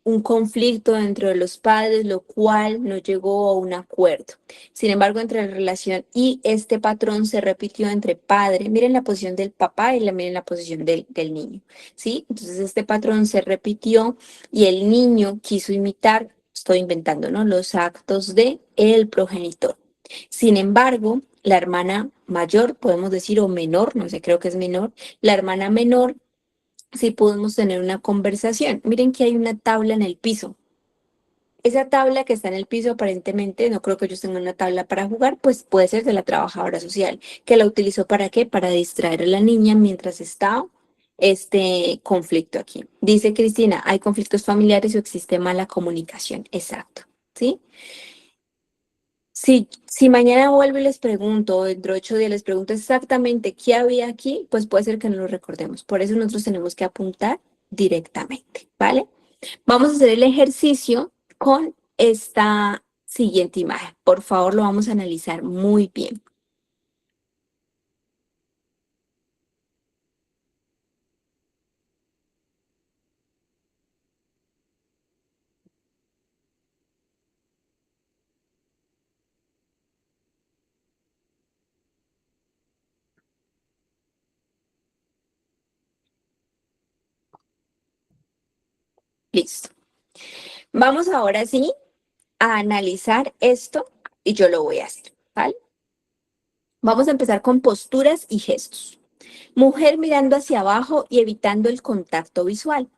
un conflicto dentro de los padres, lo cual no llegó a un acuerdo. Sin embargo, entre la relación y este patrón se repitió entre padre, miren la posición del papá y miren la posición del niño, ¿sí? Entonces este patrón se repitió y el niño quiso imitar, estoy inventando, ¿no? Los actos de el progenitor. Sin embargo, la hermana mayor, podemos decir, o menor, no sé, creo que es menor, la hermana menor sí podemos tener una conversación. Miren que hay una tabla en el piso. Esa tabla que está en el piso, aparentemente, no creo que ellos tengan una tabla para jugar, pues puede ser de la trabajadora social, que la utilizó ¿para qué? Para distraer a la niña mientras está este conflicto aquí. Dice Cristina, hay conflictos familiares o existe mala comunicación. Exacto, ¿sí? Si mañana vuelvo y les pregunto, o dentro de 8 días les pregunto exactamente qué había aquí, pues puede ser que no lo recordemos. Por eso nosotros tenemos que apuntar directamente, ¿vale? Vamos a hacer el ejercicio con esta siguiente imagen. Por favor, lo vamos a analizar muy bien. Listo. Vamos ahora sí a analizar esto y yo lo voy a hacer, ¿vale? Vamos a empezar con posturas y gestos. Mujer mirando hacia abajo y evitando el contacto visual.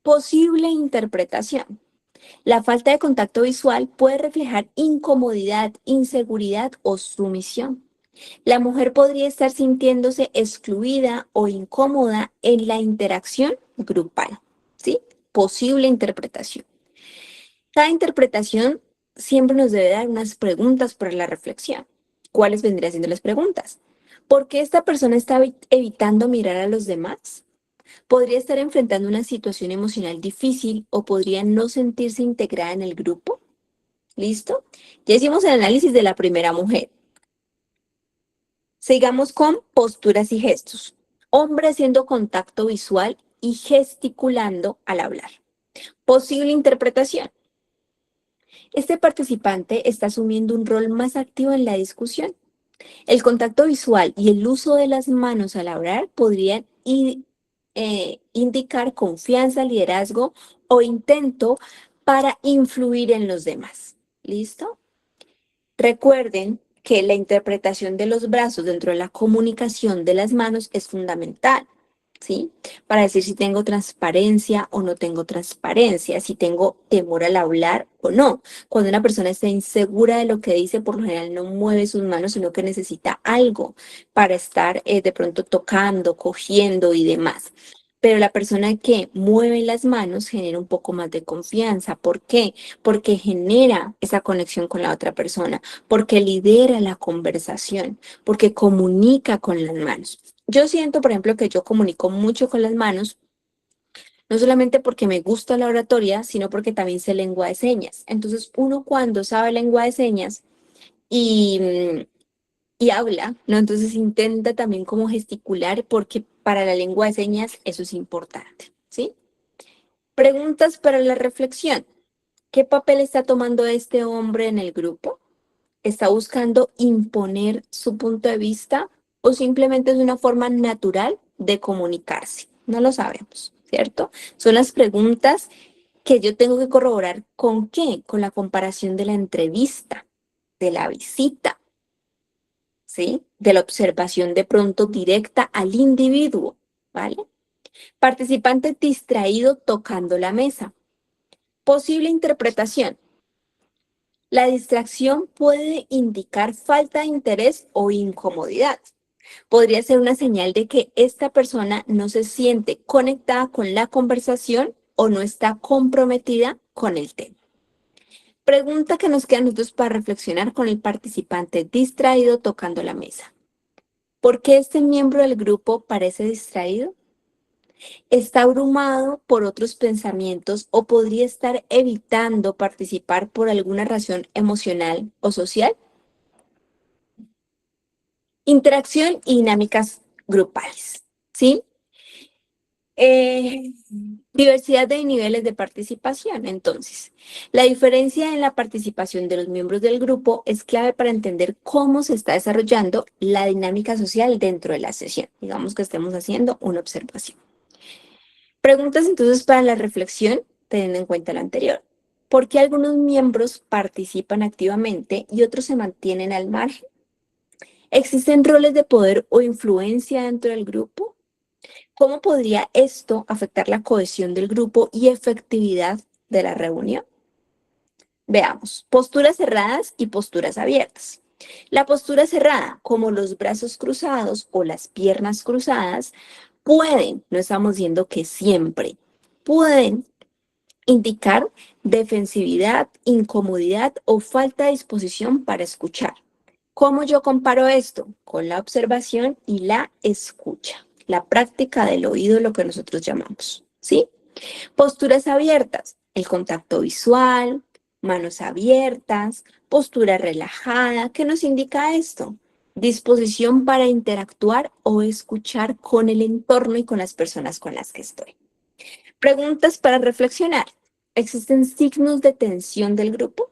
Posible interpretación. La falta de contacto visual puede reflejar incomodidad, inseguridad o sumisión. La mujer podría estar sintiéndose excluida o incómoda en la interacción grupal, ¿sí? Posible interpretación. Cada interpretación siempre nos debe dar unas preguntas para la reflexión. ¿Cuáles vendrían siendo las preguntas? ¿Por qué esta persona está evitando mirar a los demás? ¿Podría estar enfrentando una situación emocional difícil o podría no sentirse integrada en el grupo? ¿Listo? Ya hicimos el análisis de la primera mujer. Sigamos con posturas y gestos. Hombre haciendo contacto visual y gesticulando al hablar. Posible interpretación. Este participante está asumiendo un rol más activo en la discusión. El contacto visual y el uso de las manos al hablar podrían indicar confianza, liderazgo o intento para influir en los demás. ¿Listo? Recuerden que la interpretación de los brazos dentro de la comunicación de las manos es fundamental, ¿sí? Para decir si tengo transparencia o no tengo transparencia, si tengo temor al hablar o no. Cuando una persona está insegura de lo que dice, por lo general no mueve sus manos, sino que necesita algo para estar de pronto tocando, cogiendo y demás. Pero la persona que mueve las manos genera un poco más de confianza. ¿Por qué? Porque genera esa conexión con la otra persona, porque lidera la conversación, porque comunica con las manos. Yo siento, por ejemplo, que yo comunico mucho con las manos, no solamente porque me gusta la oratoria, sino porque también sé lengua de señas. Entonces, uno cuando sabe lengua de señas y, y habla, ¿no? Entonces intenta también como gesticular, porque para la lengua de señas eso es importante, ¿sí? Preguntas para la reflexión. ¿Qué papel está tomando este hombre en el grupo? ¿Está buscando imponer su punto de vista o simplemente es una forma natural de comunicarse? No lo sabemos, ¿cierto? ¿cierto? Son las preguntas que yo tengo que corroborar ¿con qué? Con la comparación de la entrevista, de la visita, ¿sí? De la observación de pronto directa al individuo, ¿vale? Participante distraído tocando la mesa. Posible interpretación. La distracción puede indicar falta de interés o incomodidad. Podría ser una señal de que esta persona no se siente conectada con la conversación o no está comprometida con el tema. Pregunta que nos queda a nosotros para reflexionar con el participante distraído tocando la mesa. ¿Por qué este miembro del grupo parece distraído? ¿Está abrumado por otros pensamientos o podría estar evitando participar por alguna razón emocional o social? Interacción y dinámicas grupales, ¿sí? Diversidad de niveles de participación. Entonces, la diferencia en la participación de los miembros del grupo es clave para entender cómo se está desarrollando la dinámica social dentro de la sesión. Digamos que estemos haciendo una observación. Preguntas entonces para la reflexión, teniendo en cuenta lo anterior. ¿Por qué algunos miembros participan activamente y otros se mantienen al margen? ¿Existen roles de poder o influencia dentro del grupo? ¿Cómo podría esto afectar la cohesión del grupo y efectividad de la reunión? Veamos, posturas cerradas y posturas abiertas. La postura cerrada, como los brazos cruzados o las piernas cruzadas, pueden, no estamos diciendo que siempre, pueden indicar defensividad, incomodidad o falta de disposición para escuchar. ¿Cómo yo comparo esto? Con la observación y la escucha, la práctica del oído, lo que nosotros llamamos, ¿sí? Posturas abiertas, el contacto visual, manos abiertas, postura relajada. ¿Qué nos indica esto? Disposición para interactuar o escuchar con el entorno y con las personas con las que estoy. Preguntas para reflexionar. ¿Existen signos de tensión del grupo?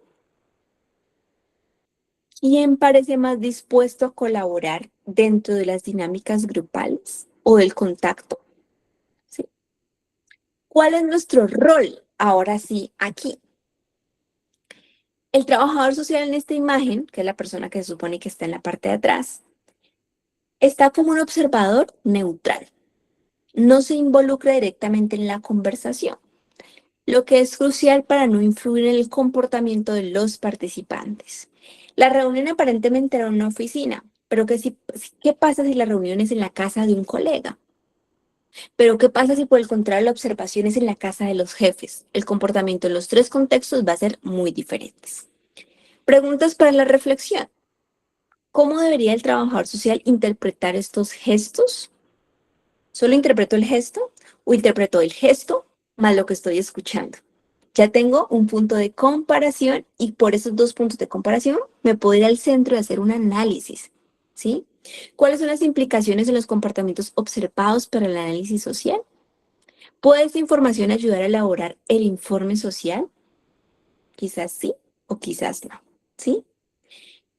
¿Quién parece más dispuesto a colaborar dentro de las dinámicas grupales o del contacto? ¿Sí? ¿Cuál es nuestro rol ahora sí aquí? El trabajador social en esta imagen, que es la persona que se supone que está en la parte de atrás, está como un observador neutral. No se involucra directamente en la conversación, lo que es crucial para no influir en el comportamiento de los participantes. La reunión aparentemente era una oficina, pero ¿qué pasa si la reunión es en la casa de un colega? Pero ¿qué pasa si por el contrario la observación es en la casa de los jefes? El comportamiento en los tres contextos va a ser muy diferente. Preguntas para la reflexión. ¿Cómo debería el trabajador social interpretar estos gestos? ¿Solo interpreto el gesto o interpreto el gesto más lo que estoy escuchando? Ya tengo un punto de comparación y por esos dos puntos de comparación me puedo ir al centro de hacer un análisis, ¿sí? ¿Cuáles son las implicaciones de los comportamientos observados para el análisis social? ¿Puede esta información ayudar a elaborar el informe social? Quizás sí o quizás no, ¿sí?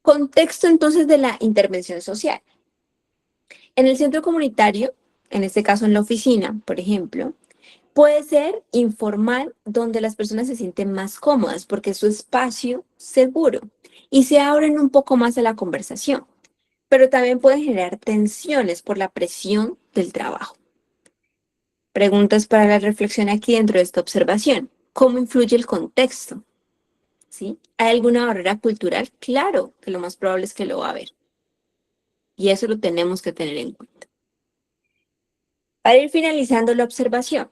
Contexto entonces de la intervención social. En el centro comunitario, en este caso en la oficina, por ejemplo, puede ser informal donde las personas se sienten más cómodas porque es su espacio seguro y se abren un poco más a la conversación, pero también puede generar tensiones por la presión del trabajo. Preguntas para la reflexión aquí dentro de esta observación. ¿Cómo influye el contexto? ¿Sí? ¿Hay alguna barrera cultural? Claro que lo más probable es que lo va a haber. Y eso lo tenemos que tener en cuenta. Para ir finalizando la observación,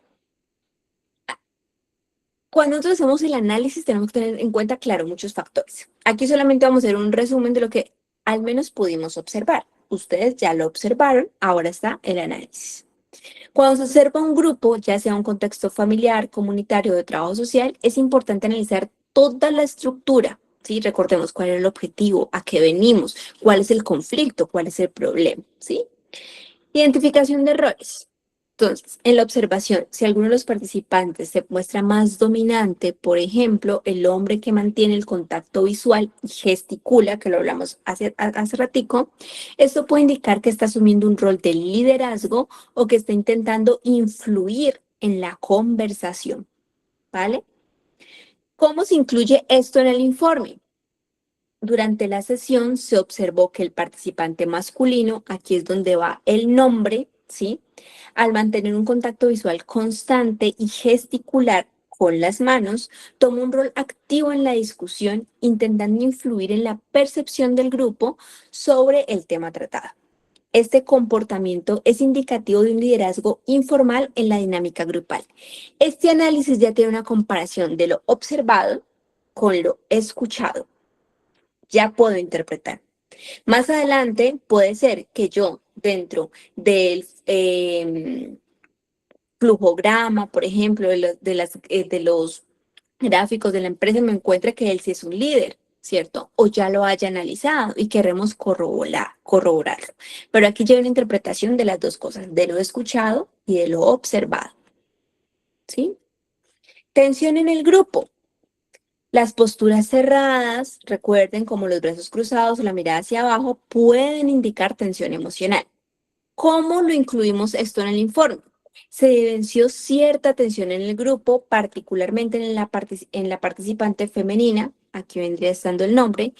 cuando nosotros hacemos el análisis tenemos que tener en cuenta, claro, muchos factores. Aquí solamente vamos a hacer un resumen de lo que al menos pudimos observar. Ustedes ya lo observaron, ahora está el análisis. Cuando se observa un grupo, ya sea un contexto familiar, comunitario o de trabajo social, es importante analizar toda la estructura, ¿sí? Recordemos cuál es el objetivo, a qué venimos, cuál es el conflicto, cuál es el problema, ¿sí? Identificación de errores. Entonces, en la observación, si alguno de los participantes se muestra más dominante, por ejemplo, el hombre que mantiene el contacto visual y gesticula, que lo hablamos hace ratico, esto puede indicar que está asumiendo un rol de liderazgo o que está intentando influir en la conversación, ¿vale? ¿Cómo se incluye esto en el informe? Durante la sesión se observó que el participante masculino, aquí es donde va el nombre, ¿sí? Al mantener un contacto visual constante y gesticular con las manos, toma un rol activo en la discusión, intentando influir en la percepción del grupo sobre el tema tratado. Este comportamiento es indicativo de un liderazgo informal en la dinámica grupal. Este análisis ya tiene una comparación de lo observado con lo escuchado. Ya puedo interpretar. Más adelante puede ser que yo dentro del flujograma, por ejemplo, de los gráficos de la empresa, me encuentre que él sí es un líder, ¿cierto? O ya lo haya analizado y queremos corroborarlo. Pero aquí lleva una interpretación de las dos cosas, de lo escuchado y de lo observado, ¿sí? Tensión en el grupo. Las posturas cerradas, recuerden, como los brazos cruzados o la mirada hacia abajo, pueden indicar tensión emocional. ¿Cómo lo incluimos esto en el informe? Se evidenció cierta tensión en el grupo, particularmente en la participante femenina, aquí vendría estando el nombre,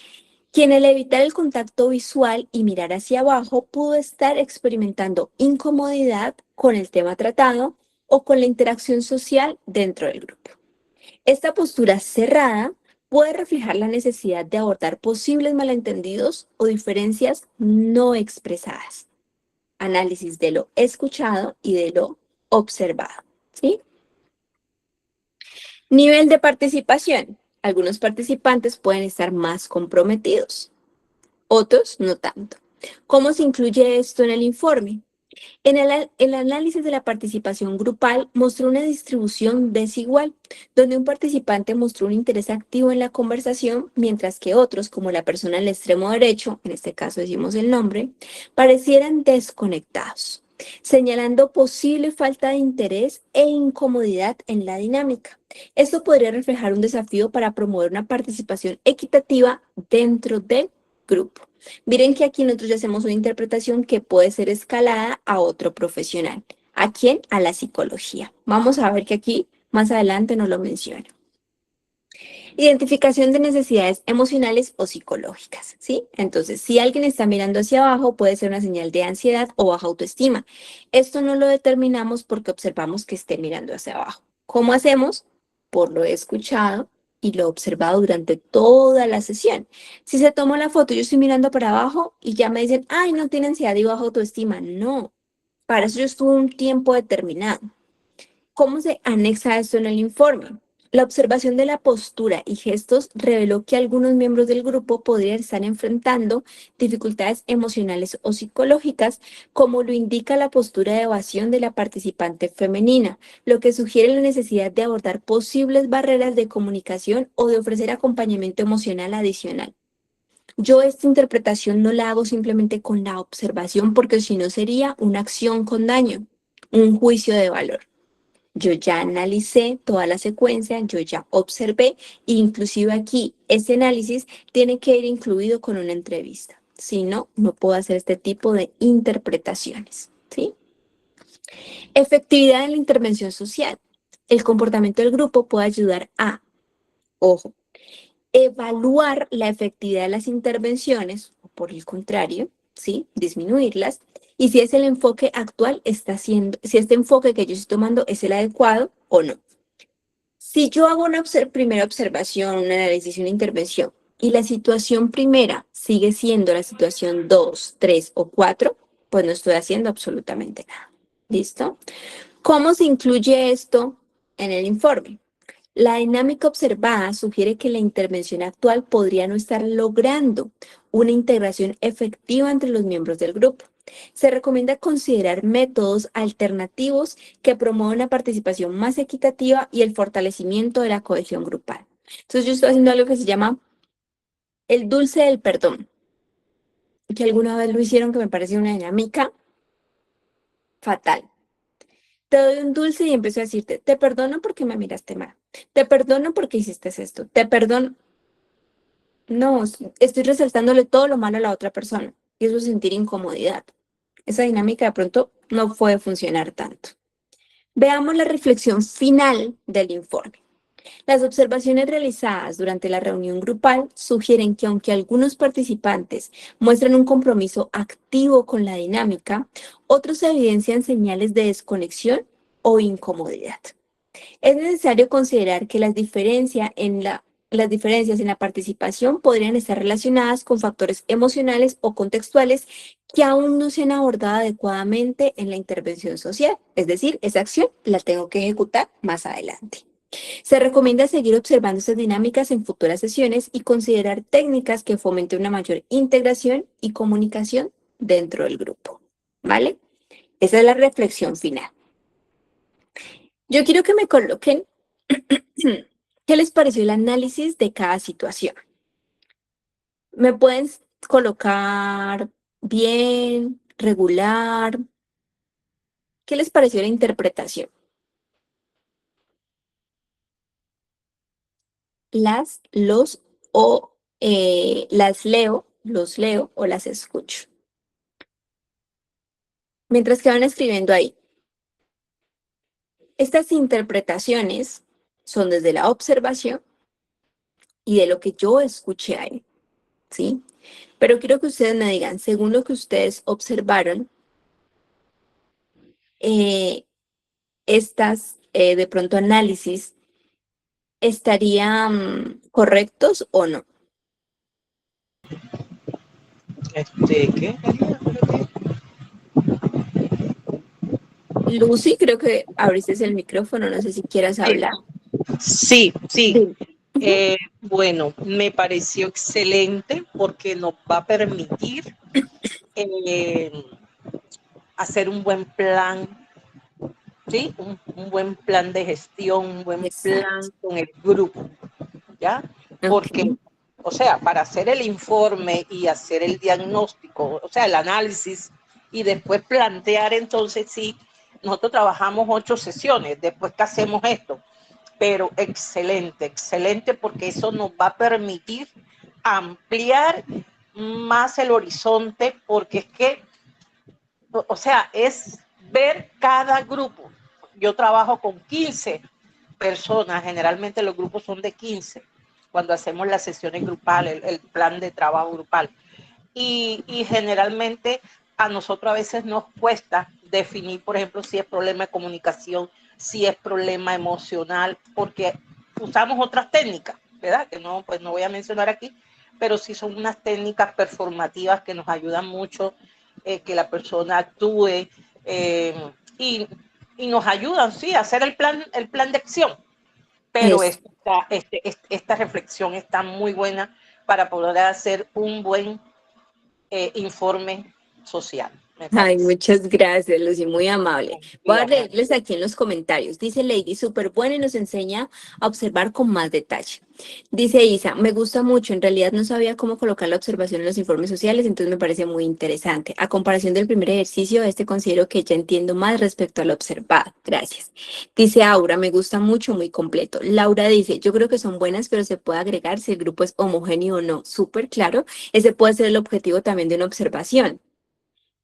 quien al evitar el contacto visual y mirar hacia abajo pudo estar experimentando incomodidad con el tema tratado o con la interacción social dentro del grupo. Esta postura cerrada puede reflejar la necesidad de abordar posibles malentendidos o diferencias no expresadas. Análisis de lo escuchado y de lo observado, ¿sí? Nivel de participación. Algunos participantes pueden estar más comprometidos, otros no tanto. ¿Cómo se incluye esto en el informe? El análisis de la participación grupal mostró una distribución desigual, donde un participante mostró un interés activo en la conversación, mientras que otros, como la persona en el extremo derecho, en este caso decimos el nombre, parecieran desconectados, señalando posible falta de interés e incomodidad en la dinámica. Esto podría reflejar un desafío para promover una participación equitativa dentro del grupo. Miren que aquí nosotros ya hacemos una interpretación que puede ser escalada a otro profesional. ¿A quién? A la psicología. Vamos a ver que aquí más adelante nos lo menciona. Identificación de necesidades emocionales o psicológicas, ¿sí? Entonces, si alguien está mirando hacia abajo, puede ser una señal de ansiedad o baja autoestima. Esto no lo determinamos porque observamos que esté mirando hacia abajo. ¿Cómo hacemos? Por lo escuchado y lo observado durante toda la sesión. Si se toma la foto, yo estoy mirando para abajo y ya me dicen, ay, no tiene ansiedad y baja autoestima. No, para eso yo estuve un tiempo determinado. ¿Cómo se anexa esto en el informe? La observación de la postura y gestos reveló que algunos miembros del grupo podrían estar enfrentando dificultades emocionales o psicológicas, como lo indica la postura de evasión de la participante femenina, lo que sugiere la necesidad de abordar posibles barreras de comunicación o de ofrecer acompañamiento emocional adicional. Yo esta interpretación no la hago simplemente con la observación, porque si no sería una acción con daño, un juicio de valor. Yo ya analicé toda la secuencia, yo ya observé, e inclusive aquí este análisis tiene que ir incluido con una entrevista. Si no, no puedo hacer este tipo de interpretaciones, ¿sí? Efectividad en la intervención social. El comportamiento del grupo puede ayudar a, ojo, evaluar la efectividad de las intervenciones, o por el contrario, ¿sí? Disminuirlas. Y si es el enfoque actual, si este enfoque que yo estoy tomando es el adecuado o no. Si yo hago una primera observación, un análisis, una intervención, y la situación primera sigue siendo la situación 2, 3 o 4, pues no estoy haciendo absolutamente nada. ¿Listo? ¿Cómo se incluye esto en el informe? La dinámica observada sugiere que la intervención actual podría no estar logrando una integración efectiva entre los miembros del grupo. Se recomienda considerar métodos alternativos que promuevan una participación más equitativa y el fortalecimiento de la cohesión grupal. Entonces yo estoy haciendo algo que se llama el dulce del perdón, que alguna vez lo hicieron, que me parece una dinámica fatal. Te doy un dulce y empiezo a decirte, te perdono porque me miraste mal, te perdono porque hiciste esto, te perdono. No, estoy resaltándole todo lo malo a la otra persona y eso es sentir incomodidad. Esa dinámica de pronto no puede funcionar tanto. Veamos la reflexión final del informe. Las observaciones realizadas durante la reunión grupal sugieren que aunque algunos participantes muestran un compromiso activo con la dinámica, otros evidencian señales de desconexión o incomodidad. Es necesario considerar que las diferencias en la participación podrían estar relacionadas con factores emocionales o contextuales que aún no se han abordado adecuadamente en la intervención social. Es decir, esa acción la tengo que ejecutar más adelante. Se recomienda seguir observando estas dinámicas en futuras sesiones y considerar técnicas que fomenten una mayor integración y comunicación dentro del grupo. ¿Vale? Esa es la reflexión final. Yo quiero que me coloquen qué les pareció el análisis de cada situación. ¿Me pueden colocar bien, regular? ¿Qué les pareció la interpretación? Los o las leo, los leo o las escucho. Mientras que van escribiendo ahí. Estas interpretaciones son desde la observación y de lo que yo escuché ahí, ¿sí? Pero quiero que ustedes me digan, según lo que ustedes observaron, estas de pronto análisis estarían correctos o no. ¿Qué? Lucy, creo que abriste el micrófono, no sé si quieras hablar. Sí. Dime. Bueno, me pareció excelente porque nos va a permitir hacer un buen plan, ¿sí? Un buen plan de gestión, un buen Exacto. plan con el grupo, ¿ya? Porque, Ok. o sea, para hacer el informe y hacer el diagnóstico, o sea, el análisis y después plantear, entonces sí, nosotros trabajamos 8 sesiones, después que hacemos esto, pero excelente, porque eso nos va a permitir ampliar más el horizonte, porque es que, o sea, es ver cada grupo. Yo trabajo con 15 personas, generalmente los grupos son de 15, cuando hacemos las sesiones grupales, el plan de trabajo grupal. Y generalmente a nosotros a veces nos cuesta definir, por ejemplo, si es problema de comunicación, si es problema emocional, porque usamos otras técnicas, ¿verdad? Que no, pues no voy a mencionar aquí, pero sí son unas técnicas performativas que nos ayudan mucho que la persona actúe y, y nos ayudan, sí, a hacer el plan de acción. Pero Es, esta reflexión está muy buena para poder hacer un buen informe social, me Ay, parece. muchas gracias, Lucy, muy amable. Voy a Dígame. leerles aquí en los comentarios. Dice Lady, súper buena y nos enseña a observar con más detalle. Dice Isa, me gusta mucho, en realidad no sabía cómo colocar la observación en los informes sociales, entonces me parece muy interesante. A comparación del primer ejercicio, considero que ya entiendo más respecto a lo observado. Gracias. Dice Aura, me gusta mucho, muy completo. Laura dice, yo creo que son buenas, pero se puede agregar si el grupo es homogéneo o no. Súper claro, ese puede ser el objetivo también de una observación.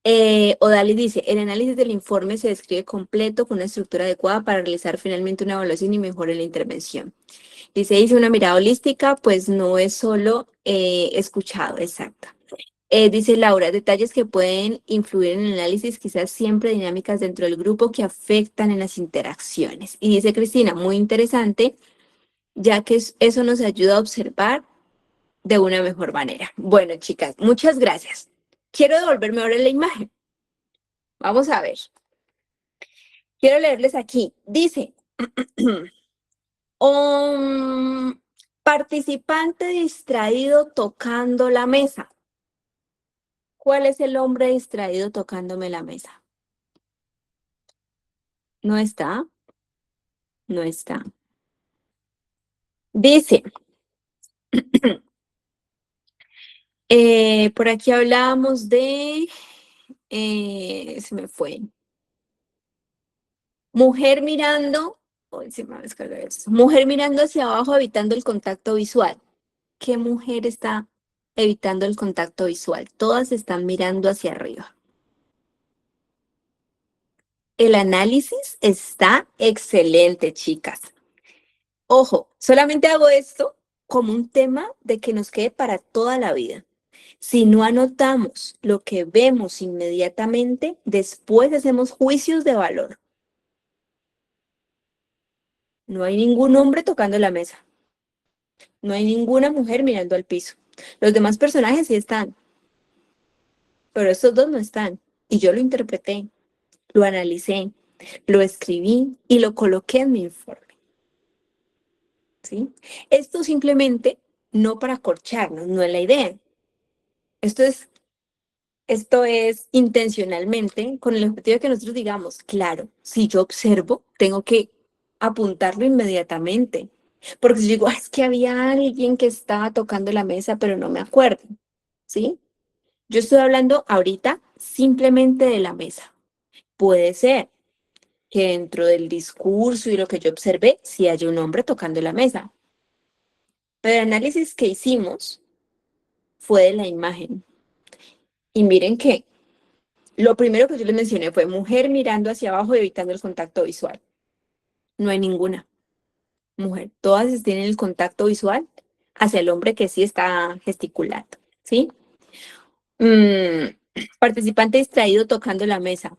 Odali dice, el análisis del informe se describe completo con una estructura adecuada para realizar finalmente una evaluación y mejora en la intervención. Dice una mirada holística, pues no es solo escuchado, exacto. Dice Laura, detalles que pueden influir en el análisis, quizás siempre dinámicas dentro del grupo que afectan en las interacciones. Y dice Cristina, muy interesante, ya que eso nos ayuda a observar de una mejor manera. Bueno, chicas, muchas gracias. Quiero devolverme ahora la imagen. Vamos a ver. Quiero leerles aquí. Dice, un participante distraído tocando la mesa. ¿Cuál es el hombre distraído tocándome la mesa? No está, no está. Dice, por aquí hablábamos de, se me fue, mujer mirando, hoy se me va a descargar esto. Mujer mirando hacia abajo evitando el contacto visual. ¿Qué mujer está evitando el contacto visual? Todas están mirando hacia arriba. El análisis está excelente, chicas. Ojo, solamente hago esto como un tema de que nos quede para toda la vida. Si no anotamos lo que vemos inmediatamente, después hacemos juicios de valor. No hay ningún hombre tocando la mesa. No hay ninguna mujer mirando al piso. Los demás personajes sí están, pero estos dos no están. Y yo lo interpreté, lo analicé, lo escribí y lo coloqué en mi informe. ¿Sí? Esto simplemente no para corcharnos, no es la idea. Esto es intencionalmente con el objetivo de que nosotros digamos, claro, si yo observo, tengo que apuntarlo inmediatamente. Porque si yo digo, "Ah, es que había alguien que estaba tocando la mesa, pero no me acuerdo", ¿sí? Yo estoy hablando ahorita simplemente de la mesa. Puede ser que dentro del discurso y lo que yo observé, sí haya un hombre tocando la mesa. Pero el análisis que hicimos fue de la imagen. Y miren que lo primero que yo les mencioné fue mujer mirando hacia abajo y evitando el contacto visual. No hay ninguna mujer. Todas tienen el contacto visual hacia el hombre que sí está gesticulando, ¿sí? Mm, participante distraído tocando la mesa.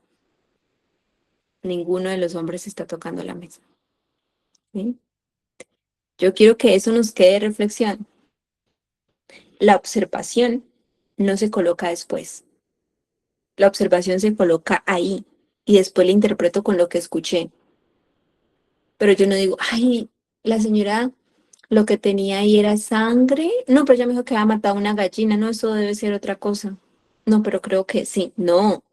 Ninguno de los hombres está tocando la mesa, ¿sí? Yo quiero que eso nos quede de reflexión. La observación no se coloca después. La observación se coloca ahí y después la interpreto con lo que escuché. Pero yo no digo, ay, la señora lo que tenía ahí era sangre. No, pero ella me dijo que había matado una gallina. No, eso debe ser otra cosa. No, pero creo que sí. No,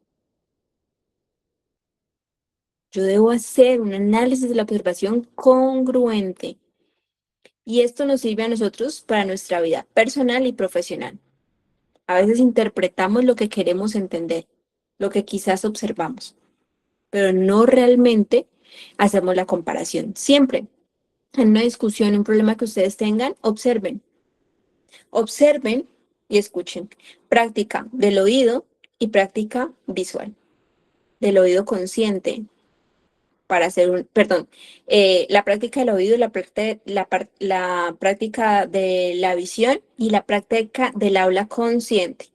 yo debo hacer un análisis de la observación congruente. Y esto nos sirve a nosotros para nuestra vida personal y profesional. A veces interpretamos lo que queremos entender, lo que quizás observamos, pero no realmente hacemos la comparación. Siempre en una discusión, un problema que ustedes tengan, observen. Observen y escuchen. Práctica del oído y práctica visual. Del oído consciente para hacer la práctica del oído, la práctica de la visión y la práctica del habla consciente.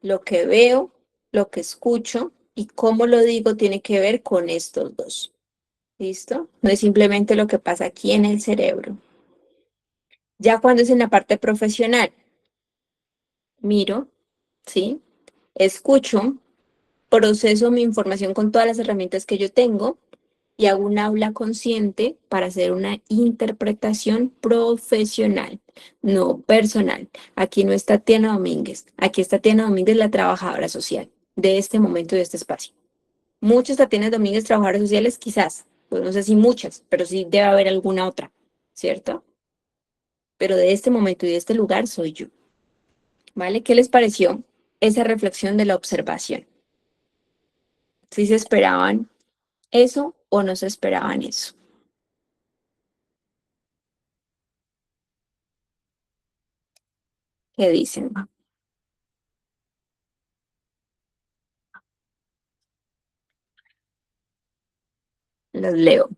Lo que veo, lo que escucho y cómo lo digo tiene que ver con estos dos. ¿Listo? No es simplemente lo que pasa aquí en el cerebro. Ya cuando es en la parte profesional, miro, ¿sí? Escucho, proceso mi información con todas las herramientas que yo tengo y hago un aula consciente para hacer una interpretación profesional, no personal. Aquí no está Tiana Domínguez, aquí está Tiana Domínguez, la trabajadora social de este momento y de este espacio. Muchas Tatianas Domínguez, trabajadoras sociales, quizás, pues no sé si muchas, pero sí debe haber alguna otra, ¿cierto? Pero de este momento y de este lugar soy yo. ¿Vale? ¿Qué les pareció esa reflexión de la observación? ¿Si se esperaban eso o no se esperaban eso? ¿Qué dicen? Los leo.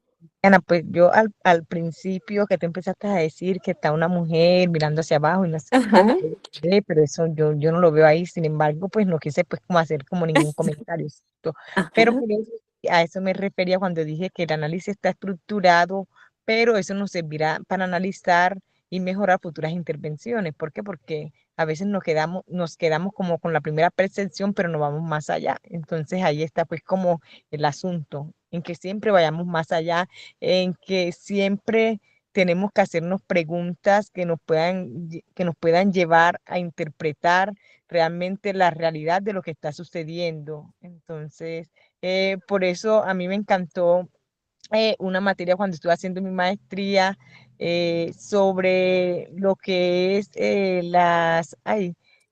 Ana, pues yo al principio que tú empezaste a decir que está una mujer mirando hacia abajo y no sé, Ajá, pero eso yo no lo veo ahí, sin embargo, pues no quise pues como hacer como ningún comentario, ¿cierto? Pero ajá, por eso, a eso me refería cuando dije que el análisis está estructurado, pero eso nos servirá para analizar y mejorar futuras intervenciones. ¿Por qué? Porque a veces nos quedamos como con la primera percepción, pero no vamos más allá. Entonces ahí está pues como el asunto, en que siempre vayamos más allá, en que siempre tenemos que hacernos preguntas que nos puedan llevar a interpretar realmente la realidad de lo que está sucediendo. Entonces, por eso a mí me encantó una materia cuando estuve haciendo mi maestría sobre lo que es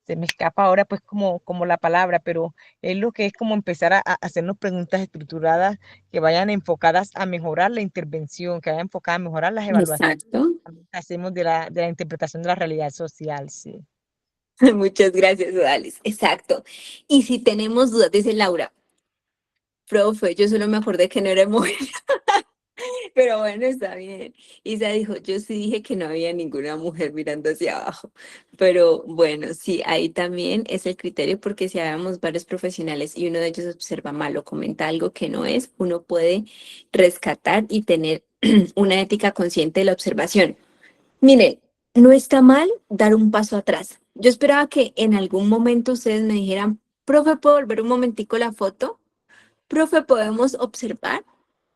se me escapa ahora pues como la palabra, pero es lo que es como empezar a hacernos preguntas estructuradas que vayan enfocadas a mejorar la intervención, que vayan enfocadas a mejorar las evaluaciones exacto. que hacemos de la interpretación de la realidad social, sí. Muchas gracias, Odalis. Exacto. Y si tenemos dudas, dice Laura, Profe, yo solo me acordé que no era mujer. Pero bueno, está bien. Isa dijo, yo sí dije que no había ninguna mujer mirando hacia abajo. Pero bueno, sí, ahí también es el criterio porque si habemos varios profesionales y uno de ellos observa mal o comenta algo que no es, uno puede rescatar y tener una ética consciente de la observación. Miren, no está mal dar un paso atrás. Yo esperaba que en algún momento ustedes me dijeran, profe, ¿puedo volver un momentico la foto? Profe, ¿podemos observar?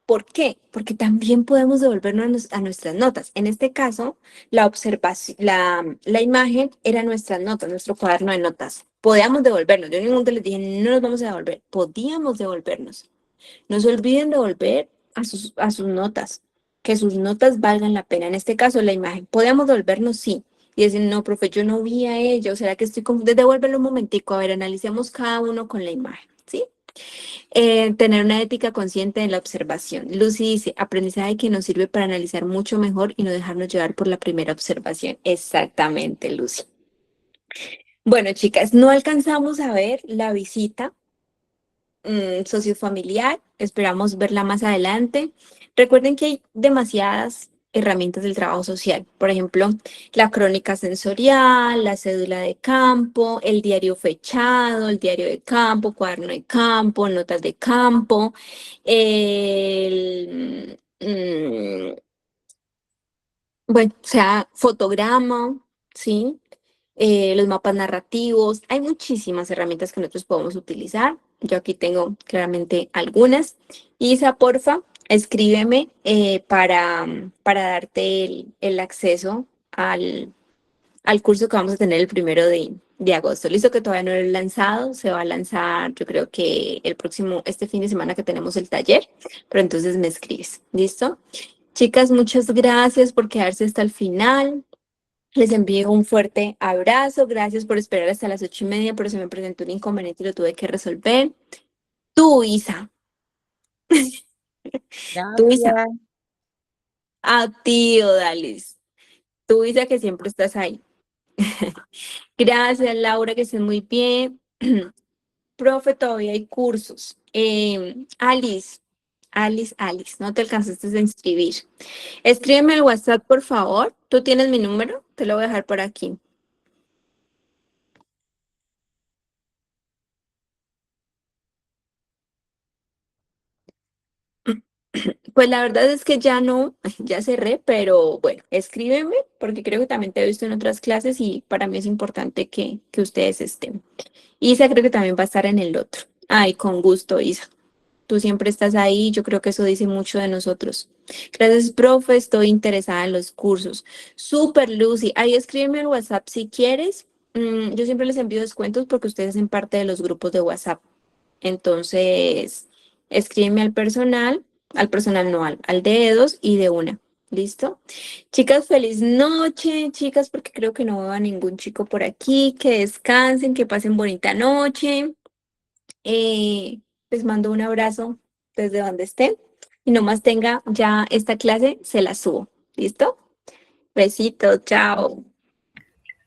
¿Por qué? Porque también podemos devolvernos a nuestras notas. En este caso, la observación, la imagen era nuestras notas, nuestro cuaderno de notas. Podíamos devolvernos. Yo en ningún momento les dije, no nos vamos a devolver. Podíamos devolvernos. No se olviden devolver a sus notas, que sus notas valgan la pena. En este caso, la imagen. ¿Podíamos devolvernos? Sí. Y decir, no, profe, yo no vi a ella. ¿O será que estoy con... Devuélvelo un momentico. A ver, analicemos cada uno con la imagen. ¿Sí? Tener una ética consciente en la observación. Lucy dice, aprendizaje que nos sirve para analizar mucho mejor y no dejarnos llevar por la primera observación. Exactamente, Lucy. Bueno, chicas, no alcanzamos a ver la visita sociofamiliar. Esperamos verla más adelante. Recuerden que hay demasiadas herramientas del trabajo social. Por ejemplo, la crónica sensorial, la cédula de campo, el diario fechado, el diario de campo, cuaderno de campo, notas de campo, bueno, o sea, fotograma, ¿sí? Los mapas narrativos. Hay muchísimas herramientas que nosotros podemos utilizar. Yo aquí tengo claramente algunas. Isa, porfa, escríbeme para darte el acceso al curso que vamos a tener el 1 de agosto. Listo, que todavía no lo he lanzado. Se va a lanzar, yo creo que este fin de semana que tenemos el taller. Pero entonces me escribes. ¿Listo? Chicas, muchas gracias por quedarse hasta el final. Les envío un fuerte abrazo. Gracias por esperar hasta las 8:30, pero se me presentó un inconveniente y lo tuve que resolver. Tú, Isa. Tú, Isa. Gracias. A ti, Odalis. Tú, Isa, que siempre estás ahí. Gracias, Laura, que estés muy bien. Profe, todavía hay cursos. Alice, no te alcanzaste a inscribir. Escríbeme al WhatsApp, por favor. ¿Tú tienes mi número? Te lo voy a dejar por aquí. Pues la verdad es que ya no, ya cerré, pero bueno, escríbeme porque creo que también te he visto en otras clases y para mí es importante que ustedes estén. Isa creo que también va a estar en el otro. Ay, con gusto, Isa. Tú siempre estás ahí, yo creo que eso dice mucho de nosotros. Gracias, profe, estoy interesada en los cursos. Súper, Lucy. Ahí escríbeme al WhatsApp si quieres. Yo siempre les envío descuentos porque ustedes hacen parte de los grupos de WhatsApp. Entonces, escríbeme al personal no, al de dos y de una. ¿Listo? Chicas, feliz noche, chicas, porque creo que no veo a ningún chico por aquí. Que descansen, que pasen bonita noche. Les mando un abrazo desde donde estén y nomás tenga ya esta clase, se la subo. ¿Listo? Besito, chao.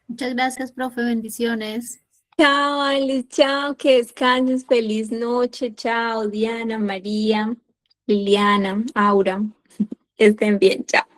Muchas gracias, profe. Bendiciones. Chao, Alice, chao, que descanses, feliz noche, chao, Diana, María, Liliana, Aura, estén bien, chao.